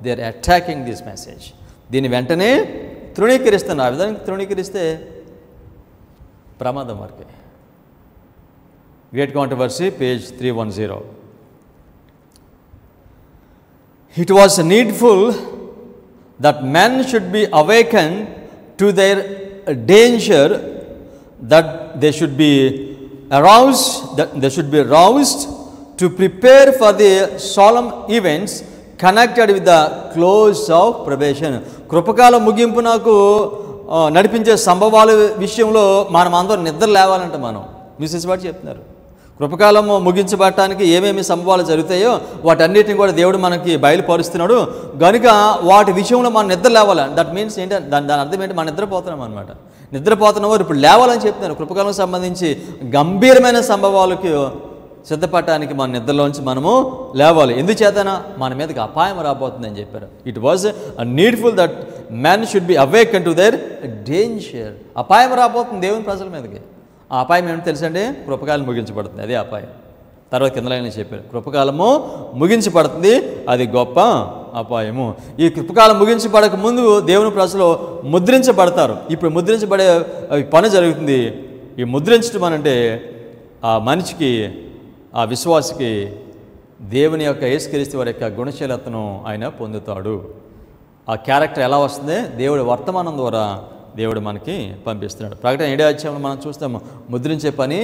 they are attacking this message. దీన్ని వెంటనే తృణీకరిస్తున్నారు. ఆ విధంగా తృణీకరిస్తే ప్రమాదం వరకే. Great controversy, page 310. It was needful that men should be awakened to their danger, that they should be roused to prepare for the solemn events connected with the close of probation. కృపకాల ముగింపు నాకు నడిపించే సంభవాల విషయంలో మనం అందరం నిద్ర లేవాలంటే మనం Mrs వాటి చెప్తున్నారు. కృపకాలము ముగించబడటానికి ఏమేమి సంభవాలు జరుగుతాయో వాటన్నిటిని కూడా దేవుడు మనకి బయలుపరుస్తున్నాడు. కనుక వాటి విషయంలో మనం నిద్ర లేవాలి. దట్ మీన్స్ ఏంటంటే దాని అర్థం ఏంటి? మనం నిద్రపోతున్నాం అనమాట. నిద్రపోతున్న వారు ఇప్పుడు లేవాలని చెప్తున్నారు. కృపకాలం సంబంధించి గంభీరమైన సంభవాలకు సిద్ధపడటానికి మన నిద్రలోంచి మనము లేవాలి. ఎందుచేతనా? మన మీదకి అపాయం రాబోతుందని చెప్పారు. It was needful that men should be awaken to their danger. అపాయం రాబోతుంది దేవుని ప్రజల మీదకి. ఆ అపాయం ఏమిటో తెలుసండి? కృపకాలం ముగించబడుతుంది, అదే అపాయం. తర్వాత కింద లైన్లో చెప్పారు, కృపకాలము ముగించబడుతుంది, అది గొప్ప అపాయము. ఈ కృపకాలం ముగించబడక ముందు దేవుని ప్రజలు ముద్రించబడతారు. ఇప్పుడు ముద్రించబడే పని జరుగుతుంది. ఈ ముద్రించడం అనంటే ఆ మనిషికి, ఆ విశ్వాసికి దేవుని యొక్క యేసుక్రీస్తు వారి యొక్క గుణశీలతను ఆయన పొందుతాడు. ఆ క్యారెక్టర్ ఎలా వస్తుంది? దేవుడి వర్తమానం ద్వారా దేవుడు మనకి పంపిస్తున్నాడు. ప్రకటన 7వ అధ్యాయంలో మనం చూస్తాము, ముద్రించే పని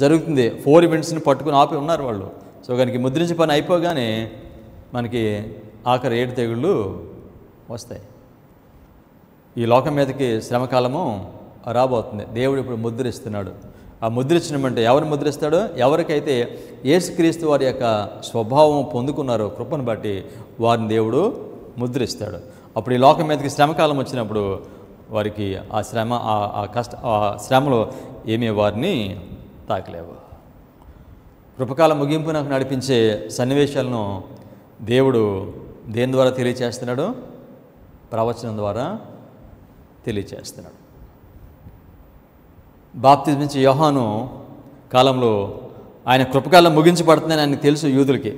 జరుగుతుంది. 4 ఈవెంట్స్ని పట్టుకుని ఆపి ఉన్నారు వాళ్ళు. సో కనుక ముద్రించే పని అయిపోగానే మనకి ఆఖరి 7 తెగుళ్ళు వస్తాయి. ఈ లోకం మీదకి శ్రమకాలము రాబోతుంది. దేవుడు ఇప్పుడు ముద్రిస్తున్నాడు. ఆ ముద్రించడం అంటే ఎవరు ముద్రిస్తాడో? ఎవరికైతే యేసుక్రీస్తు వారి యొక్క స్వభావం పొందుకున్నారో కృపను బట్టి వారిని దేవుడు ముద్రిస్తాడు. అప్పుడు ఈ లోకం మీదకి శ్రమకాలం వచ్చినప్పుడు వారికి ఆ శ్రమలో ఏమీ వారిని తాకలేవు. కృపకాలం ముగింపునకు నడిపించే సన్నివేశాలను దేవుడు దేని ద్వారా తెలియచేస్తున్నాడు? ప్రవచనం ద్వారా తెలియచేస్తున్నాడు. బాప్తిజమించే యోహాను కాలంలో ఆయన కృపకాలం ముగించబడుతుందని ఆయనకు తెలుసు యూదులకి.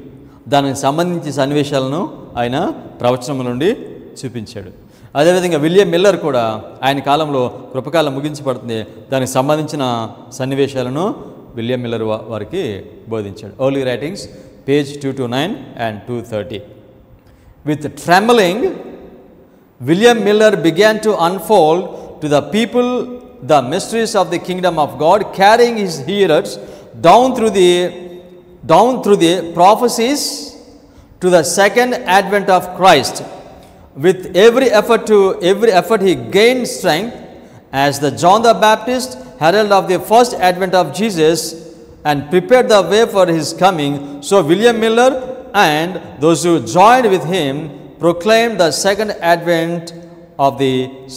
దానికి సంబంధించిన సన్నివేశాలను ఆయన ప్రవచనం నుండి చూపించాడు. అదేవిధంగా విలియం మిల్లర్ కూడా ఆయన కాలంలో కృపకాలం ముగించబడుతుంది, దానికి సంబంధించిన సన్నివేశాలను విలియం మిల్లర్ వారికి బోధించాడు. Early writings, page 229 and 230. With trembling, William Miller began to unfold to the people the mysteries of the kingdom of God, carrying his hearers down through the prophecies to the second advent of Christ. With every effort he gained strength As the John the Baptist, herald of the first advent of Jesus, and prepared the way for his coming, so William Miller and those who joined with him proclaimed the second advent of the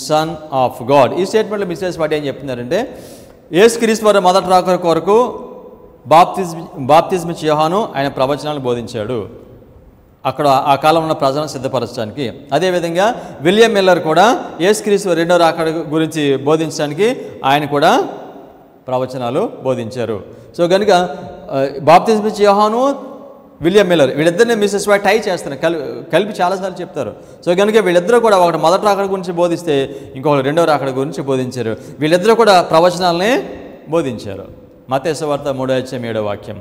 Son of God. ఈ స్టేట్మెంట్లో missus వాటి ఏం చెప్తున్నారంటే, యేసుక్రీస్తు వారి మొదటి రాకడ కొరకు బాప్తిజం ఇచ్చే యోహాను ఆయన ప్రవచనాలు బోధించాడు, అక్కడ ఆ కాలంలో ఉన్న ప్రజలను సిద్ధపరచడానికి. అదేవిధంగా విలియం మిల్లర్ కూడా యేసుక్రీస్తు రెండో రాకడ గురించి బోధించడానికి ఆయన కూడా ప్రవచనాలు బోధించారు. సో కనుక బాప్తిజం ఇచ్చే యోహాను, విలియం మిల్లర్ వీళ్ళిద్దరిని మిస్సెస్ వైట్ టై చేస్తున్నారు, కలిపి చాలాసార్లు చెప్తారు. సో కనుక వీళ్ళిద్దరూ కూడా ఒకటి మొదటి రాకడ గురించి బోధిస్తే ఇంకొకరు రెండో రాకడ గురించి బోధించారు. వీళ్ళిద్దరూ కూడా ప్రవచనాలనే బోధించారు. మత్తయి సువార్త 3:7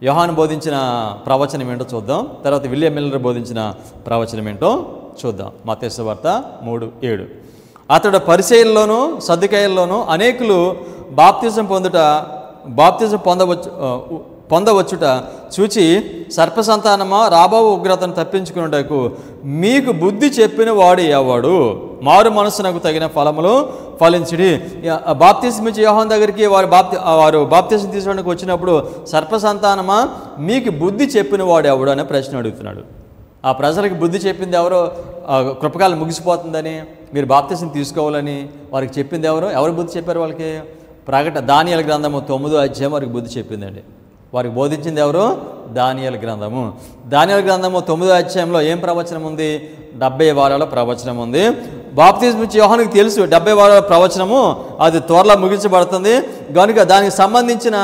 యోహాను బోధించిన ప్రవచనం ఏంటో చూద్దాం, తర్వాత విలియం మిల్లర్ బోధించిన ప్రవచనం ఏంటో చూద్దాం. మత్తయి సువార్త 3:7 అతడు పరిసయ్యుల్లోనూ సద్దుకాయుల్లోనూ అనేకులు బాప్తిజం పొందవచ్చుట చూచి, సర్పసంతానమా, రాబో ఉగ్రతను తప్పించుకున్నటకు మీకు బుద్ధి చెప్పిన వాడు ఎవడు? మారు మనస్సునకు తగిన ఫలములు ఫలించుడి. బాప్తిజం ఇచ్చే యోహాను దగ్గరికి వారు బాప్తిజం తీసుకోవడానికి వచ్చినప్పుడు, సర్పసంతానమా మీకు బుద్ధి చెప్పిన వాడు ఎవడు అనే ప్రశ్న అడుగుతున్నాడు. ఆ ప్రజలకు బుద్ధి చెప్పింది ఎవరో? కృపకాలం ముగిసిపోతుందని, మీరు బాప్తిజం తీసుకోవాలని వారికి చెప్పింది ఎవరు బుద్ధి చెప్పారు వాళ్ళకి? దానియేలు గ్రంథము 9 వారికి బుద్ధి చెప్పిందండి. వారికి బోధించింది ఎవరు? దానియేలు గ్రంథము. దానియేలు గ్రంథము 9 ఏం ప్రవచనం ఉంది? 70 వారాల ప్రవచనం ఉంది. బాప్తిజం ఇచ్చే యోహానుకి తెలుసు 70 వారాల ప్రవచనము అది త్వరలో ముగించబడుతుంది కనుక దానికి సంబంధించిన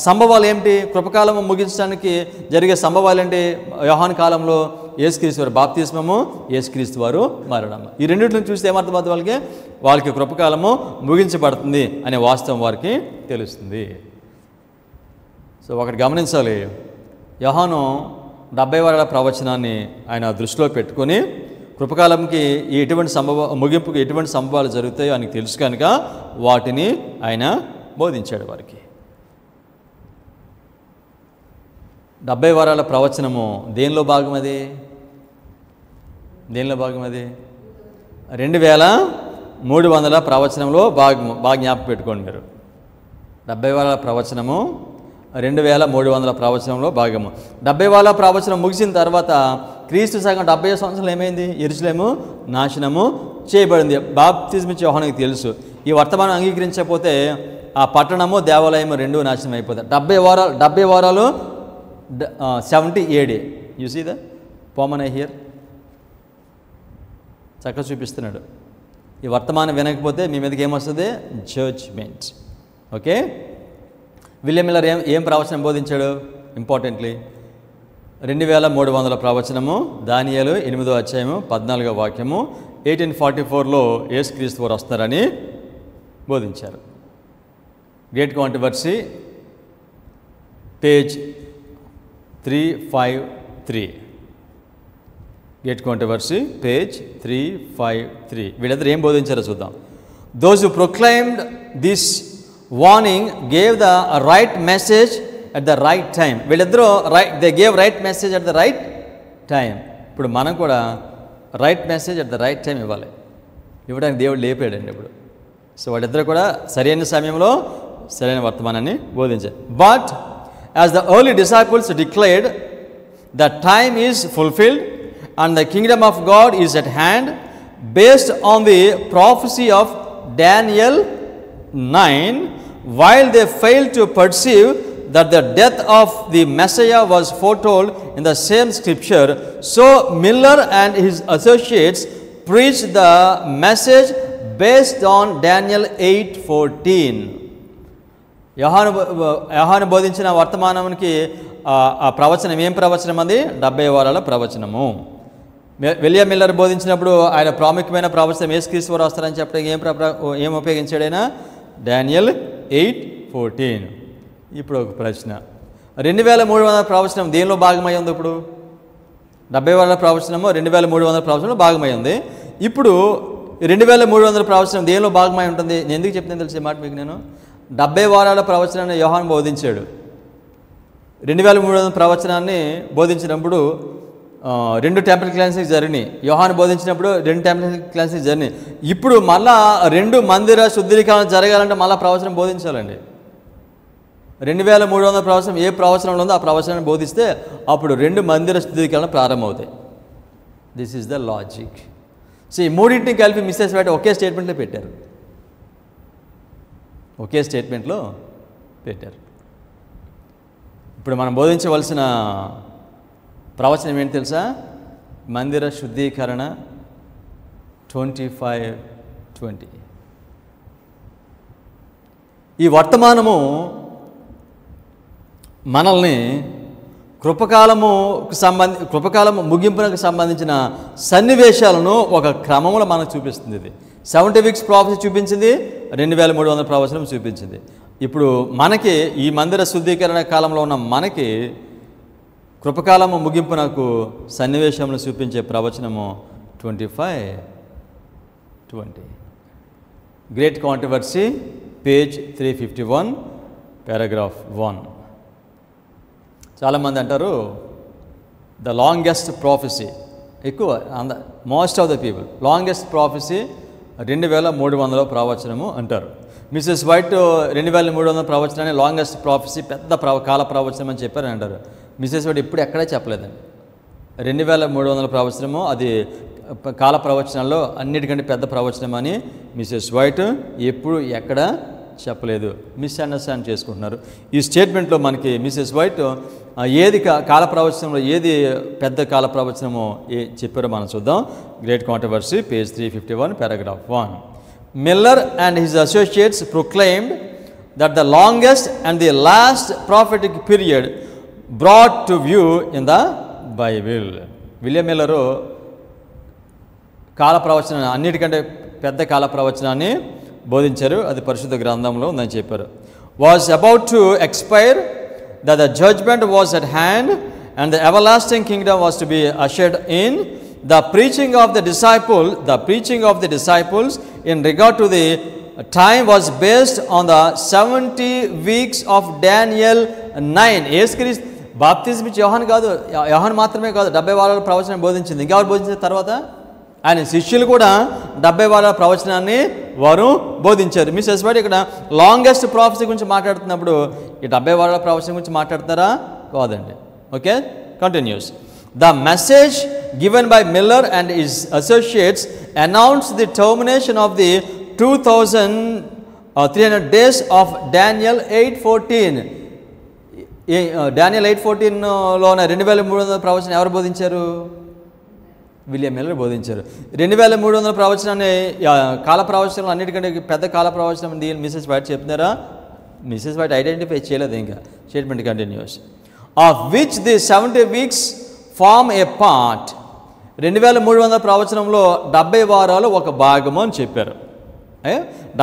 సంభవాలు ఏమిటి? కృపకాలము ముగించడానికి జరిగే సంభవాలు ఏంటి? యోహాను కాలంలో యేసుక్రీస్తు వారి బాప్తిస్మము, యేసుక్రీస్తు వారు మరణం. ఈ రెండింటిని చూస్తే ఏమర్థమవుతుంది? వాళ్ళకి కృపకాలము ముగించబడుతుంది అనే వాస్తవం వారికి తెలుస్తుంది. సో ఒకటి గమనించాలి, యోహాను 70 వారాల ప్రవచనాన్ని ఆయన దృష్టిలో పెట్టుకొని కృపకాలంకి ముగింపుకి ఎటువంటి సంభవాలు జరుగుతాయో ఆయనకు తెలుసు కనుక వాటిని ఆయన బోధించాడు వారికి. 70 వారాల ప్రవచనము దేనిలో భాగం అది? 2300 ప్రవచనంలో భాగము. బాగా జ్ఞాపకం పెట్టుకోండి మీరు. 70 వారాల ప్రవచనము 2300 ప్రవచనంలో భాగము. 70 వారాల ప్రవచనం ముగిసిన తర్వాత క్రీస్తు సగం 70 సంవత్సరాలు ఏమైంది? యెరూషలేము నాశనము చేయబడింది. బాప్తిజం ఇచ్చే యోహానుకి తెలుసు ఈ వర్తమానం అంగీకరించకపోతే ఆ పట్టణము దేవాలయము రెండూ నాశనం అయిపోతాయి. 70 వారాలు 70 AD. యు సీ ద పామన్ ఐ హియర్ చక్కగా చూపిస్తున్నాడు. ఈ వర్తమానం వినకపోతే మీ మీదకి ఏమొస్తుంది? జడ్జ్మెంట్. ఓకే, విలియం మిల్లర్ ఏం ప్రవచనం బోధించాడు? ఇంపార్టెంట్లీ 2300 ప్రవచనము, దానియేలు 8:14 1844లో యేసుక్రీస్తు వారు వస్తారని బోధించారు. Great controversy page 353. Great controversy page 353. వీళ్ళిద్దరు ఏం బోధించారో చూద్దాం. Those who proclaimed this warning gave the right message at the right time. వీళ్ళిద్దరూ they gave right message at the right time. ఇప్పుడు మనం కూడా right message at the right time ఇవ్వడానికి దేవుడు లేపాడండి ఇప్పుడు. సో వాళ్ళిద్దరు కూడా సరైన సమయంలో సరైన వర్తమానాన్ని బోధించారు. But as the early disciples declared, the time is fulfilled and the kingdom of God is at hand, based on the prophecy of Daniel 9, while they failed to perceive that the death of the Messiah was foretold in the same scripture, so Miller and his associates preached the message based on Daniel 8:14. యోహాను బోధించిన వర్తమానానికి ఆ ప్రవచనం ఏం ప్రవచనం? అది 70 వారాల ప్రవచనము. William Miller బోధించినప్పుడు ఆయన ప్రాముఖ్యమైన ప్రవచనం యేసుక్రీస్తు వారు వస్తారని చెప్పడానికి ఏం ఉపయోగించాడు ఆయన? డానియల్ 8:14. ఇప్పుడు ఒక ప్రశ్న, 2300 ప్రవచనం దేనిలో భాగమై ఉంది? ఇప్పుడు 70 వారాల ప్రవచనము 2300 ప్రవచనంలో భాగమై ఉంది. ఇప్పుడు 2300 ప్రవచనం దేనిలో భాగమై ఉంటుంది? నేను ఎందుకు చెప్తాను తెలిసే మాట మీకు. నేను 70 వారాల ప్రవచనాన్ని యోహాను బోధించాడు. 2300 ప్రవచనాన్ని బోధించినప్పుడు 2 టెంపుల్ క్లెన్సింగ్ జరిగినాయి. యోహాను బోధించినప్పుడు 2 టెంపుల్ క్లెన్సింగ్ జరిగినాయి. ఇప్పుడు మళ్ళా 2 మందిర శుద్ధీకరణ జరగాలంటే మళ్ళీ ప్రవచనం బోధించాలండి. 2300 ప్రవచనం ఏ ప్రవచనంలో ఉందో ఆ ప్రవచనాన్ని బోధిస్తే అప్పుడు 2 మందిర శుద్ధీకరణ ప్రారంభమవుతాయి. This is the logic. So ఈ మూడింటిని కలిపి మిస్సెస్ వైట్ ఒకే స్టేట్మెంట్లో పెట్టారు. ఇప్పుడు మనం బోధించవలసిన ప్రవచనం ఏంటి తెలుసా? మందిర శుద్ధీకరణ 25:20. ఈ వర్తమానము మనల్ని కృపకాలము ముగింపునకు సంబంధించిన సన్నివేశాలను ఒక క్రమంలో మనకు చూపిస్తుంది. ఇది 70 వీక్స్ ప్రాఫెసీ చూపించింది, 2300 ప్రవచనం చూపించింది. ఇప్పుడు మనకి ఈ మందిర శుద్ధీకరణ కాలంలో ఉన్న మనకి కృపకాలము ముగింపునకు సన్నివేశంలో చూపించే ప్రవచనము 25:20. Great controversy, page 351, paragraph 1. చాలామంది అంటారు ద లాంగెస్ట్ ప్రాఫెసీ, ఎక్కువ most of the people longest prophecy 2300 ప్రవచనము అంటారు. మిస్సెస్ వైట్ 2300 ప్రవచనాన్ని లాంగెస్ట్ ప్రాఫెసీ, పెద్ద కాల ప్రవచనం అని చెప్పారని అంటారు. మిస్సెస్ వైట్ ఎప్పుడు ఎక్కడే చెప్పలేదండి. 2300 ప్రవచనము అది కాల ప్రవచనాల్లో అన్నిటికంటే పెద్ద ప్రవచనం అని మిస్సెస్ వైట్ ఎప్పుడు ఎక్కడ చెప్పలేదు. మిస్అండర్స్టాండ్ చేసుకుంటున్నారు. ఈ స్టేట్మెంట్లో మనకి మిస్సెస్ వైట్ ఏది కాల ప్రవచనంలో ఏది పెద్ద కాల ప్రవచనమో చెప్పారో మనం చూద్దాం. Great controversy, page 351, paragraph 1. Miller and his associates proclaimed that the longest and the last prophetic period brought to view in the Bible. William Miller కాల ప్రవచనం అన్నిటికంటే పెద్ద కాల ప్రవచనాన్ని బోధించారు. అది పరిశుద్ధ గ్రంథంలో ఉందని చెప్పారు. Was about to expire, that the judgment was at hand and the everlasting kingdom was to be ushered in. The preaching of the disciples in regard to the time was based on the 70 weeks of Daniel 9. యేసుక్రీస్తు బాప్తిజం ఇచ్చి యోహాను మాత్రమే కాదు 70 వారాల ప్రవచనం బోధించింది. ఇంకెవరు బోధించిన తర్వాత ఆయన శిష్యులు కూడా 70 వారాల ప్రవచనాన్ని వారు బోధించారు. మిస్సెస్ వైట్ ఇక్కడ లాంగెస్ట్ ప్రాఫెసీ గురించి మాట్లాడుతున్నప్పుడు ఈ 70 వారాల ప్రవచనం గురించి మాట్లాడుతున్నారా? కాదండి. Okay, continuous. The message given by Miller and his associates announced the termination of the 2300 days of Daniel 8:14. Daniel 8:14లో 2300 ప్రవచనం ఎవరు బోధించారు? విలియం మిల్లర్ బోధించారు. 2300 ప్రవచనాన్ని కాల ప్రవచనం అన్నిటికంటే పెద్ద కాల ప్రవచనం దీని మిస్సెస్ వైట్ చెప్తున్నారా? మిస్సెస్ వైట్ ఐడెంటిఫై చేయలేదు. ఇంకా statement continues. Of which the 70 weeks form a part. 2300 ప్రవచనంలో 70 వారాలు ఒక భాగము అని చెప్పారు.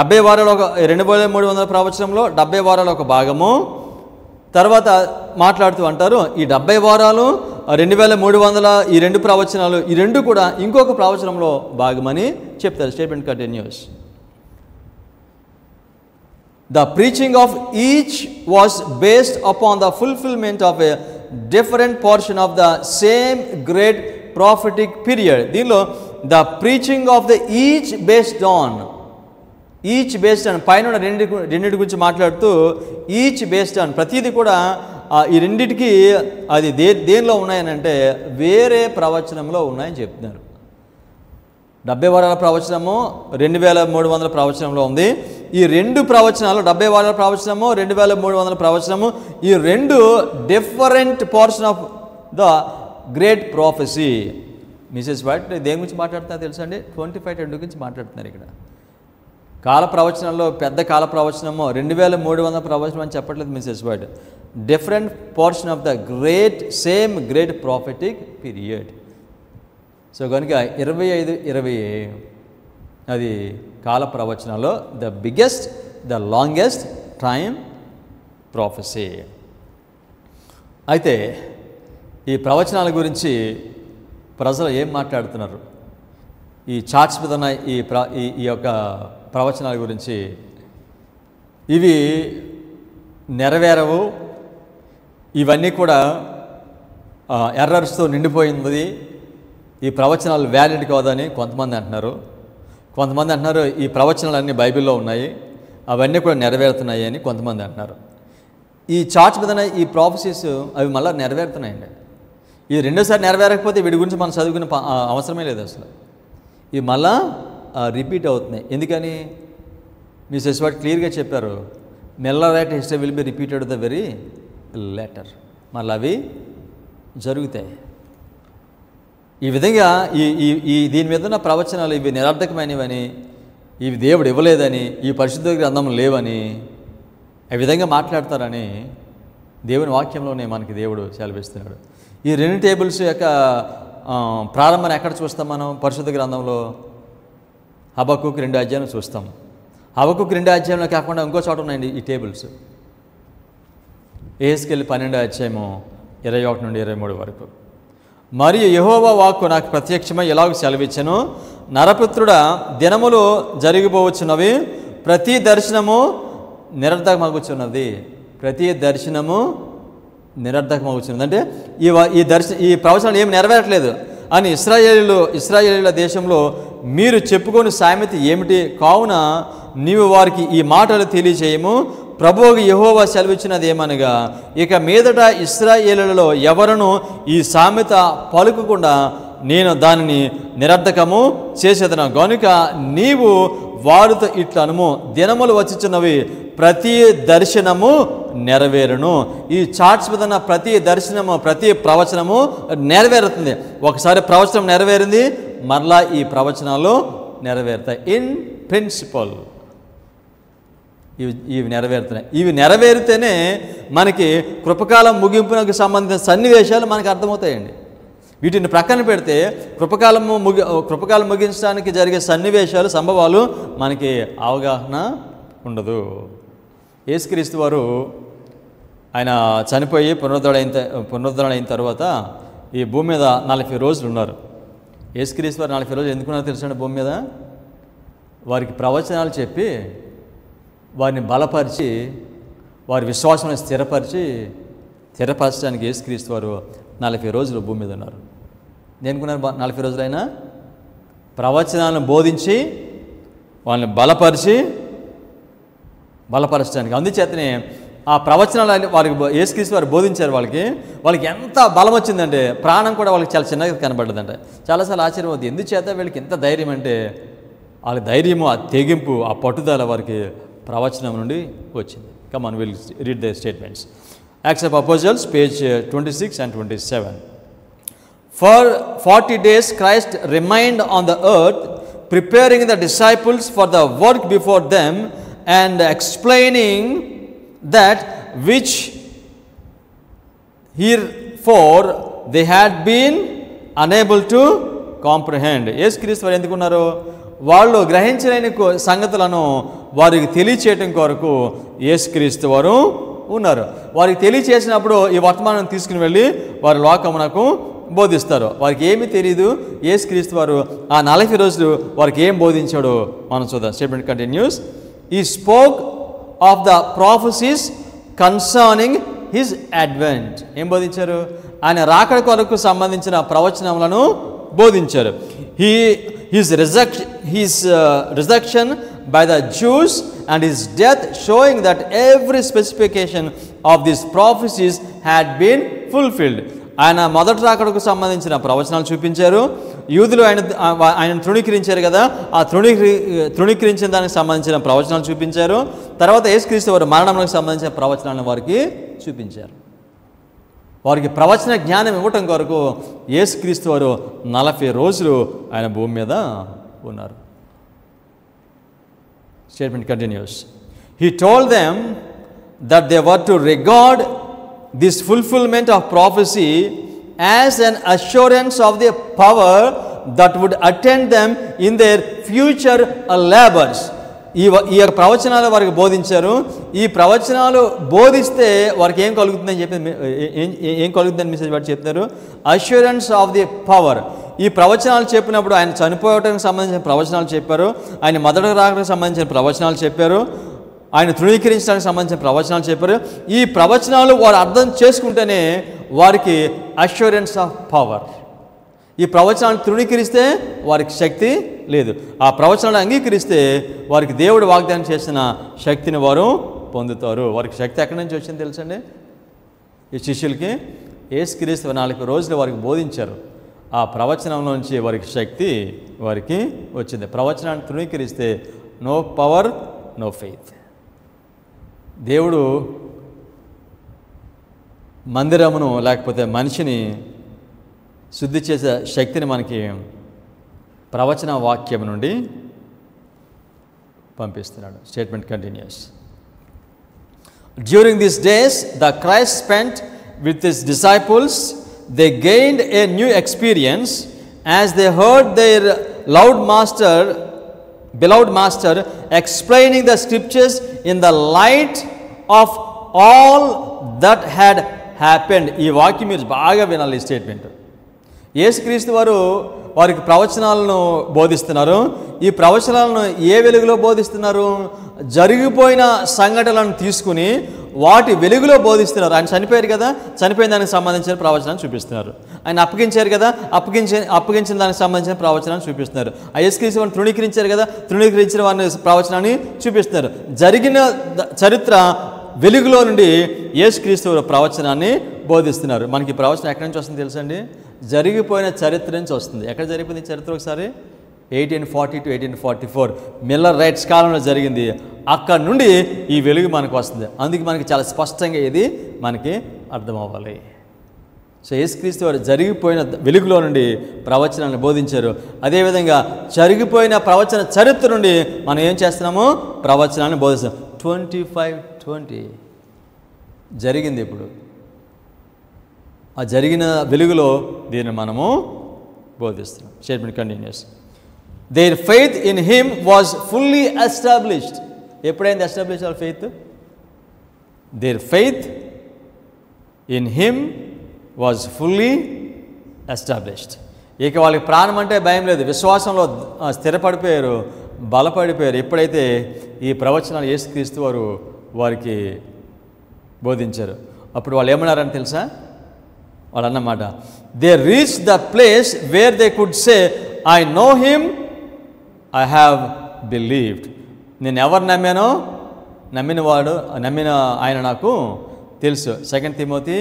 70 వారాలు 2300 ప్రవచనంలో 70 వారాలు ఒక భాగము. తర్వాత మాట్లాడుతూ అంటారు ఈ 70 వారాలు 2300 ఈ 2 ప్రవచనాలు ఈ 2 కూడా ఇంకొక ప్రవచనంలో భాగమని చెప్తారు. Statement continuous. The preaching of each was based upon the fulfillment of a different portion of the same great prophetic period. దీనిలో the preaching of the each based on పైన రెండింటి గురించి మాట్లాడుతూ ఈచ్ బేస్డ్ ఆన్ ప్రతిదీ కూడా ఈ రెండింటికి అది దేనిలో ఉన్నాయని అంటే వేరే ప్రవచనంలో ఉన్నాయని చెప్తున్నారు. 70 వారాల ప్రవచనము 2300 ప్రవచనంలో ఉంది. ఈ 2 ప్రవచనాలు 70 వారాల ప్రవచనము 2300 ప్రవచనము ఈ 2 different portion of the great prophecy. Mrs White దేని గురించి మాట్లాడుతున్నారు తెలుసా అండి? 25:20 గురించి మాట్లాడుతున్నారు. ఇక్కడ కాల ప్రవచనంలో పెద్ద కాల ప్రవచనము 2300 ప్రవచనం అని చెప్పట్లేదు Mrs White. Different portion of the same great prophetic period. So కనుక 25:20 అది కాల ప్రవచనాల్లో the biggest the longest time prophecy. అయితే ఈ ప్రవచనాల గురించి ప్రజలు ఏం మాట్లాడుతున్నారు? ఈ చార్ట్స్ మీద ఉన్న ఈ యొక్క ప్రవచనాల గురించి ఇవి నెరవేరవు, ఇవన్నీ కూడా ఎర్రర్స్తో నిండిపోయింది, ఈ ప్రవచనాలు వ్యాలిడ్ కాదని కొంతమంది అంటున్నారు. కొంతమంది అంటున్నారు ఈ ప్రవచనాలన్నీ బైబిల్లో ఉన్నాయి, అవన్నీ కూడా నెరవేరుతున్నాయి అని కొంతమంది అంటున్నారు. ఈ చార్ట్స్ మీద ఈ ప్రాఫెసీస్ అవి మళ్ళీ నెరవేరుతున్నాయండి. ఇది రెండోసారి నెరవేరకపోతే వీడి గురించి మనం చదువుకునే అవసరమే లేదు అసలు. ఇవి మళ్ళా రిపీట్ అవుతున్నాయి. ఎందుకని? మీ శశివాడు క్లియర్గా చెప్పారు, Millerite history will be repeated the very letter. మళ్ళీ అవి జరుగుతాయి. ఈ విధంగా ఈ దీని మీద ఉన్న ప్రవచనాలు ఇవి నిరర్థకమైనవని, ఇవి దేవుడు ఇవ్వలేదని, ఈ పరిశుద్ధ గ్రంథం లేవని ఈ విధంగా మాట్లాడతారని దేవుని వాక్యంలోనే మనకి దేవుడు సెలవిస్తున్నాడు. ఈ రెండు టేబుల్స్ యొక్క ప్రారంభాన్ని ఎక్కడ చూస్తాం మనం? పరిశుద్ధ గ్రంథంలో హబక్కూకు 2వ అధ్యాయంలో చూస్తాం. హబక్కూకు 2వ అధ్యాయంలో కాకుండా ఇంకో చోట ఉన్నాయండి ఈ టేబుల్స్. యెహెజ్కేలు 12వ అధ్యాయము 21 నుండి 23 వరకు. మరియు యెహోవా వాక్కు నాకు ప్రత్యక్షమై ఎలాగ సెలవిచ్చెను, నరపుత్రుడా, దినములు జరిగిపోవచ్చున్నవి, ప్రతి దర్శనము నిరర్థకమగుచున్నది. ప్రతి దర్శనము నిరర్థకమగుచున్నది అంటే ఈ ప్రవచనాలు ఏమి నెరవేరట్లేదు అని ఇశ్రాయేలీయుల దేశంలో మీరు చెప్పుకొని సామెత ఏమిటి? కావున నీవు వారికి ఈ మాటలు తెలియజేయము. ప్రభువుకు యెహోవా సెలవిచ్చినది ఏమనగా, ఇక మీదట ఇశ్రాయేలులలో ఎవరును ఈ సామెత పలుకకుండా నేను దానిని నిరర్థకము చేసేదను. గనుక నీవు వారితో ఇట్లా అనుము, దినములు వచ్చుచున్నవి, ప్రతి దర్శనము నెరవేరును. ఈ చార్ట్స్ మీద ఉన్న ప్రతి దర్శనము, ప్రతి ప్రవచనము నెరవేరుతుంది. ఒకసారి ప్రవచనం నెరవేరింది, మరలా ఈ ప్రవచనాలు నెరవేరుతాయి. ఇన్ ప్రిన్సిపల్ ఇవి నెరవేరుతున్నాయి. ఇవి నెరవేరితేనే మనకి కృపకాలం ముగింపునకు సంబంధించిన సన్నివేశాలు మనకు అర్థమవుతాయండి. వీటిని ప్రక్కన పెడితే కృపకాలం ముగించడానికి జరిగే సన్నివేశాలు, సంభవాలు మనకి అవగాహన ఉండదు. యేసుక్రీస్తు వారు ఆయన చనిపోయి పునరుద్ధరణ అయిన తర్వాత ఈ భూమి మీద 40 రోజులు ఉన్నారు. యేసుక్రీస్తు వారు 40 రోజులు ఎందుకున్నారో తెలుసండి? భూమి మీద వారికి ప్రవచనాలు చెప్పి వారిని బలపరిచి వారి విశ్వాసాన్ని స్థిరపరచడానికి యేసుక్రీస్తు వారు 40 రోజులు భూమి మీద ఉన్నారు. దేనికున్నారు 40 రోజులైనా? ప్రవచనాలను బోధించి వాళ్ళని బలపరచడానికి. అందుచేతనే ఆ ప్రవచనాలు వారికి యేసుక్రీస్తు వారు బోధించారు. వాళ్ళకి ఎంత బలం వచ్చిందంటే ప్రాణం కూడా వాళ్ళకి చాలా చిన్నగా కనబడ్డదంట. చాలాసార్లు ఆశ్చర్యం అవుతుంది, ఎందుచేత వీళ్ళకి ఎంత ధైర్యం అంటే వాళ్ళ ధైర్యము, ఆ తెగింపు, ఆ పట్టుదల వారికి ప్రవచనం నుండి వచ్చింది. Come on, will read the statements. Acts of Apostles, page 26 and 27. For 40 days Christ remained on the earth, preparing the disciples for the work before them and explaining that which heretofore they had been unable to comprehend. యేసుక్రీస్తు వారు ఎందుకున్నారు? వాళ్ళు గ్రహించలేని సంగతులను వారికి తెలియచేయటం కొరకు యేసుక్రీస్తు వారు ఉన్నారు. వారికి తెలియచేసినప్పుడు ఈ వర్తమానం తీసుకుని వెళ్ళి వారి లోకమునకు బోధిస్తారు. వారికి ఏమీ తెలియదు. యేసుక్రీస్తు వారు ఆ 40 రోజులు వారికి ఏం బోధించాడో మనం చూద్దాం. Statement continues. He spoke of the prophecies concerning his advent. ఏం బోధించారు? ఆయన రాకడ కొరకు సంబంధించిన ప్రవచనములను బోధించారు. His resurrection by the Jews and his death, showing that every specification of these prophecies had been fulfilled. ఆయన మొదటి రాకడకు సంబంధించిన ప్రవచనాలు చూపించారు. యూదులు ఆయన తృణీకరించారు కదా, ఆ తృణీకరించిన దానికి సంబంధించిన ప్రవచనాలు చూపించారు. తర్వాత యేసుక్రీస్తు వారి మరణానికి సంబంధించిన ప్రవచనాలను వారికి చూపించారు. వారికి ప్రవచన జ్ఞానం ఇవ్వటం కొరకు యేసుక్రీస్తు వారు 40 రోజులు ఆయన భూమి మీద ఉన్నారు. Statement continues. He told them that they were to regard this fulfillment of prophecy as an assurance of the power that would attend them in their future labors. ఈ ప్రవచనాలు వారికి బోధించారు. ఈ ప్రవచనాలు బోధిస్తే వారికి ఏం కలుగుతుందని ఏం కలుగుతుందని మెసేజ్ వాడు చెప్తారు. Assurance of the power. ఈ ప్రవచనాలు చెప్పినప్పుడు ఆయన చనిపోవటానికి సంబంధించిన ప్రవచనాలు చెప్పారు, ఆయన మొదటి రాకడానికి సంబంధించిన ప్రవచనాలు చెప్పారు, ఆయన తృణీకరించడానికి సంబంధించిన ప్రవచనాలు చెప్పారు. ఈ ప్రవచనాలు వారు అర్థం చేసుకుంటేనే వారికి అష్యూరెన్స్ ఆఫ్ పవర్. ఈ ప్రవచనాన్ని తృణీకరిస్తే వారికి శక్తి లేదు. ఆ ప్రవచనాన్ని అంగీకరిస్తే వారికి దేవుడు వాగ్దానం చేసిన శక్తిని వారు పొందుతారు. వారికి శక్తి ఎక్కడి నుంచి వచ్చింది తెలుసండి? ఈ శిష్యులకి యేసుక్రీస్తు 40 రోజులు వారికి బోధించారు. ఆ ప్రవచనంలో నుంచి వారికి శక్తి వారికి వచ్చింది. ప్రవచనాన్ని తృణీకరిస్తే నో పవర్, నో ఫెయిత్. దేవుడు మందిరమును లేకపోతే మనిషిని శుద్ధి చేసే శక్తిని మనకి ప్రవచన వాక్యం నుండి పంపిస్తున్నాడు. Statement continues. During these days, the Christ spent with his disciples, they gained a new experience as they heard their beloved master explaining the scriptures in the light of all that had happened. ఈ వాక్యం మీరు బాగా వినాలి. ఈ statement యేసుక్రీస్తు వారికి ప్రవచనాలను బోధిస్తున్నారు. ఈ ప్రవచనాలను ఏ వెలుగులో బోధిస్తున్నారు? జరిగిపోయిన సంఘటనలను తీసుకుని వాటి వెలుగులో బోధిస్తున్నారు. ఆయన చనిపోయారు కదా, చనిపోయిన దానికి సంబంధించిన ప్రవచనాన్ని చూపిస్తున్నారు. ఆయన అప్పగించారు కదా, అప్పగించిన దానికి సంబంధించిన ప్రవచనాన్ని చూపిస్తున్నారు. ఆ యేసుక్రీస్తు వారిని తృణీకరించారు కదా, తృణీకరించిన వారిని ప్రవచనాన్ని చూపిస్తున్నారు. జరిగిన చరిత్ర వెలుగులో నుండి యేసుక్రీస్తు ప్రవచనాన్ని బోధిస్తున్నారు. మనకి ఈ ప్రవచనం ఎక్కడి నుంచి వస్తుంది తెలుసండి? జరిగిపోయిన చరిత్ర నుంచి వస్తుంది. ఎక్కడ జరిగిపోయింది చరిత్ర? ఒకసారి 1840 to 1844 మిల్లర్ రైట్స్ కాలంలో జరిగింది. అక్కడ నుండి ఈ వెలుగు మనకు వస్తుంది. అందుకే మనకి చాలా స్పష్టంగా ఇది మనకి అర్థం అవ్వాలి. సో యేసుక్రీస్తు వారు జరిగిపోయిన వెలుగులో నుండి ప్రవచనాన్ని బోధించారు. అదేవిధంగా జరిగిపోయిన ప్రవచన చరిత్ర నుండి మనం ఏం చేస్తున్నాము? ప్రవచనాన్ని బోధిస్తాం. 2520 జరిగింది. ఇప్పుడు ఆ జరిగిన వెలుగులో దీన్ని మనము బోధిస్తున్నాం. Statement continues. Their faith in him was fully established. ఎప్పుడైంది establish our faith? Their faith in him was fully established. ఇక వాళ్ళకి ప్రాణం అంటే భయం లేదు. విశ్వాసంలో స్థిరపడిపోయారు, బలపడిపోయారు. ఎప్పుడైతే ఈ ప్రవచనాలు యేసుక్రీస్తు వారికి బోధించారు, అప్పుడు వాళ్ళు ఏమన్నారని తెలుసా? వాళ్ళు అన్నమాట, they reach the place where they could say I know him, I have believed. నేను ఎవరు నమ్మానో, నమ్మిన ఆయన నాకు తెలుసు. 2 Timothy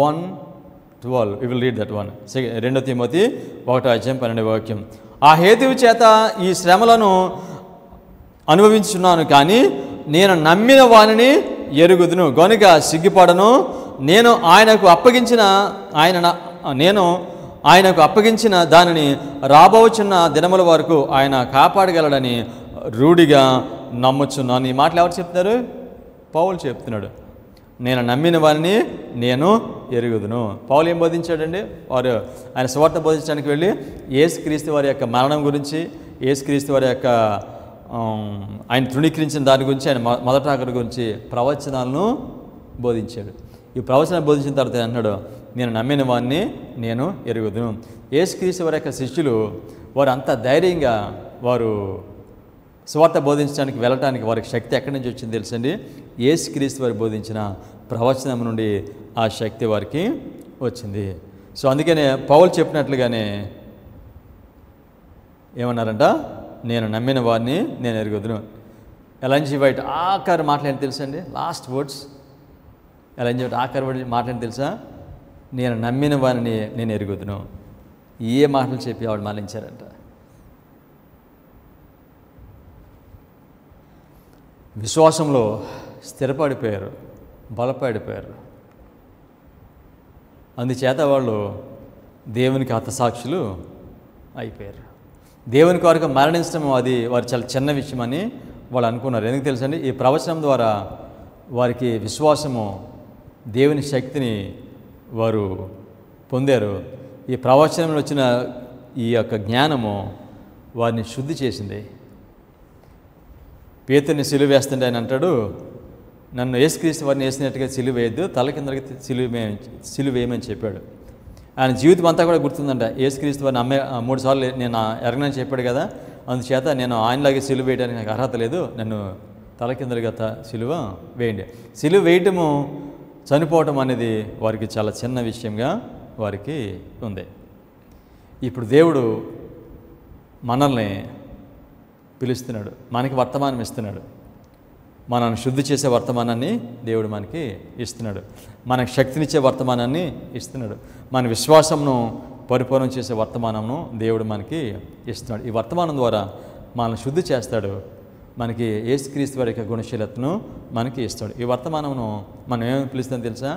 1:12. We will read that one. 2 Timothy 1:12. ఆ హేతువు చేత ఈ శ్రమలను అనుభవించున్నాను, కానీ నేను నమ్మిన వానిని ఎరుగుదును గనుక సిగ్గుపడను. నేను ఆయనకు అప్పగించిన దానిని రాబోచున్న దినముల వరకు ఆయన కాపాడగలడని రూఢిగా నమ్ముచున్నాను. ఈ మాటలు ఎవరు చెప్తున్నారు? పౌలు చెప్తున్నాడు. నేను నమ్మిన వారిని నేను ఎరుగుదును. పౌలు ఏం బోధించాడండి? ఆయన సువార్త బోధించడానికి వెళ్ళి యేసుక్రీస్తు వారి యొక్క మరణం గురించి, యేసుక్రీస్తు వారి యొక్క ఆయన తృణీకరించిన దాని గురించి, ఆయన మొదట ఆఖరి గురించి ప్రవచనాలను బోధించాడు. ఈ ప్రవచనాలు బోధించిన తర్వాత అన్నాడు, నేను నమ్మిన వాడిని నేను ఎరుగుదును. యేసుక్రీస్తు వారి యొక్క శిష్యులు వారు అంత ధైర్యంగా వారు సువార్త బోధించడానికి వెళ్ళటానికి వారికి శక్తి ఎక్కడి నుంచి వచ్చింది తెలుసండి? యేసుక్రీస్తు వారు బోధించిన ప్రవచనం నుండి ఆ శక్తి వారికి వచ్చింది. సో అందుకనే పౌలు చెప్పినట్లుగానే ఏమన్నారంట? నేను నమ్మిన వారిని నేను ఎరుగుదును. ఎలన్ జీ వైట్ ఆఖరి మాట్లాడి తెలుసండి? Last words Ellen G White ఆఖరి మాట్లాడి తెలుసా? నేను నమ్మిన వారిని నేను ఎరుగుదును. ఏ మాటలు చెప్పి ఆవిడ మాలించారంట. విశ్వాసంలో స్థిరపడిపోయారు, బలపడిపోయారు. అందుచేత వాళ్ళు దేవునికి హతసాక్షులు అయిపోయారు. దేవుని కొరకు మరణించడం అది వారు చాలా చిన్న విషయం అని వాళ్ళు అనుకున్నారు. ఎందుకు తెలుసండి? ఈ ప్రవచనం ద్వారా వారికి విశ్వాసము, దేవుని శక్తిని వారు పొందారు. ఈ ప్రవచనంలో వచ్చిన ఈ యొక్క జ్ఞానము వారిని శుద్ధి చేసింది. పేతురుని సిలువ వేస్తుంటే ఆయన అంటాడు, నన్ను యేసుక్రీస్తు వారిని వేసినట్టుగా సిలువ వేయద్దు, తల కిందకి సిలువ వేయమని చెప్పాడు. ఆయన జీవితం అంతా కూడా గుర్తుందంట. యేసుక్రీస్తు వారిని 3 సార్లు నేను ఎరగనని చెప్పాడు కదా, అందుచేత నేను ఆయనలాగే సిలువ వేయడానికి నాకు అర్హత లేదు, నన్ను తలకిందలుగా సిలువ వేయండి. సిలువ వేయటము చనిపోవటం అనేది వారికి చాలా చిన్న విషయంగా వారికి ఉంది. ఇప్పుడు దేవుడు మనల్ని పిలుస్తున్నాడు, మనకి వర్తమానం ఇస్తున్నాడు. మనల్ని శుద్ధి చేసే వర్తమానాన్ని దేవుడు మనకి ఇస్తున్నాడు. మనకు శక్తినిచ్చే వర్తమానాన్ని ఇస్తున్నాడు. మన విశ్వాసంను పరిపూర్ణం చేసే వర్తమానంను దేవుడు మనకి ఇస్తున్నాడు. ఈ వర్తమానం ద్వారా మనల్ని శుద్ధి చేస్తాడు. మనకి యేసుక్రీస్తు వారి యొక్క గుణశీలతను మనకి ఇస్తాడు. ఈ వర్తమానమును మనం ఏమని పిలుస్తుందో తెలుసా?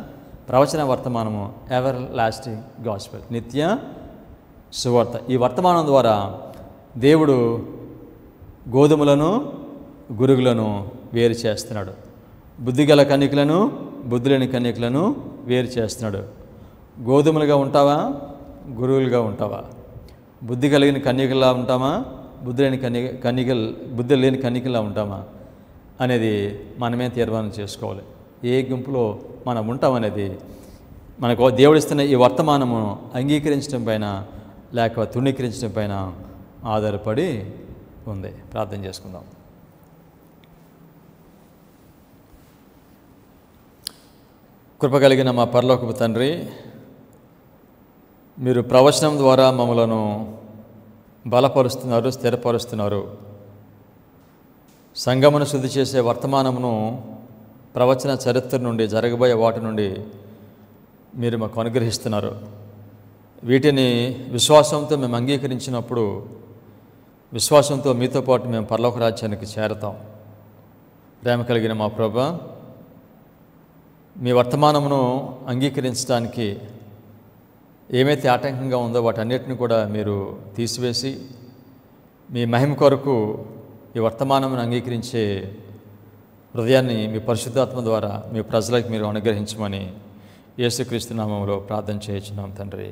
ప్రవచన వర్తమానము, ఎవర్ లాస్టింగ్ గాస్పెల్, నిత్య సువార్త. ఈ వర్తమానం ద్వారా దేవుడు గోధుమలను గురుగులను వేరు చేస్తున్నాడు. బుద్ధిగల కన్యకులను బుద్ధి లేని కన్యకులను వేరు చేస్తున్నాడు. గోధుమలుగా ఉంటావా, గురుగులుగా ఉంటావా? బుద్ధి కలిగిన కన్యకలా ఉంటామా, బుద్ధి లేని కన్యకలా ఉంటామా అనేది మనమే తీర్మానం చేసుకోవాలి. ఏ గుంపులో మనం ఉంటామనేది మనకు దేవుడిస్తున్న ఈ వర్తమానము అంగీకరించడం పైన లేక తృణీకరించడం పైన ఆధారపడి ఉంది. ప్రార్థన చేసుకుందాం. కృప కలిగిన మా పరలోకపు తండ్రి, మీరు ప్రవచనం ద్వారా మమ్మలను బలపరుస్తున్నారు, స్థిరపరుస్తున్నారు. సంఘమును శుద్ధి చేసే వర్తమానమును ప్రవచన చరిత్ర నుండి, జరగబోయే వాటి నుండి మీరు మాకు అనుగ్రహిస్తున్నారు. వీటిని విశ్వాసంతో మేము అంగీకరించినప్పుడు విశ్వాసంతో మీతో పాటు మేము పరలోక రాజ్యానికి చేరతాం. ప్రేమ కలిగిన మా ప్రభువా, మీ వర్తమానమును అంగీకరించడానికి ఏమైతే ఆటంకంగా ఉందో వాటన్నిటిని కూడా మీరు తీసివేసి మీ మహిమ కొరకు ఈ వర్తమానమును అంగీకరించే హృదయాన్ని మీ పరిశుద్ధాత్మ ద్వారా మీ ప్రజలకు మీరు అనుగ్రహించమని యేసుక్రీస్తు నామములో ప్రార్థన చేయించున్నాం తండ్రి.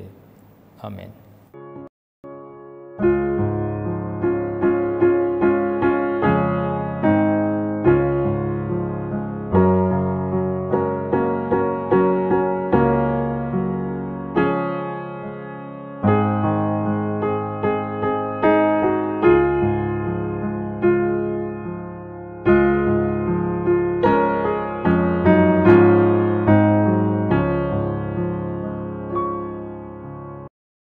ఆమేన్.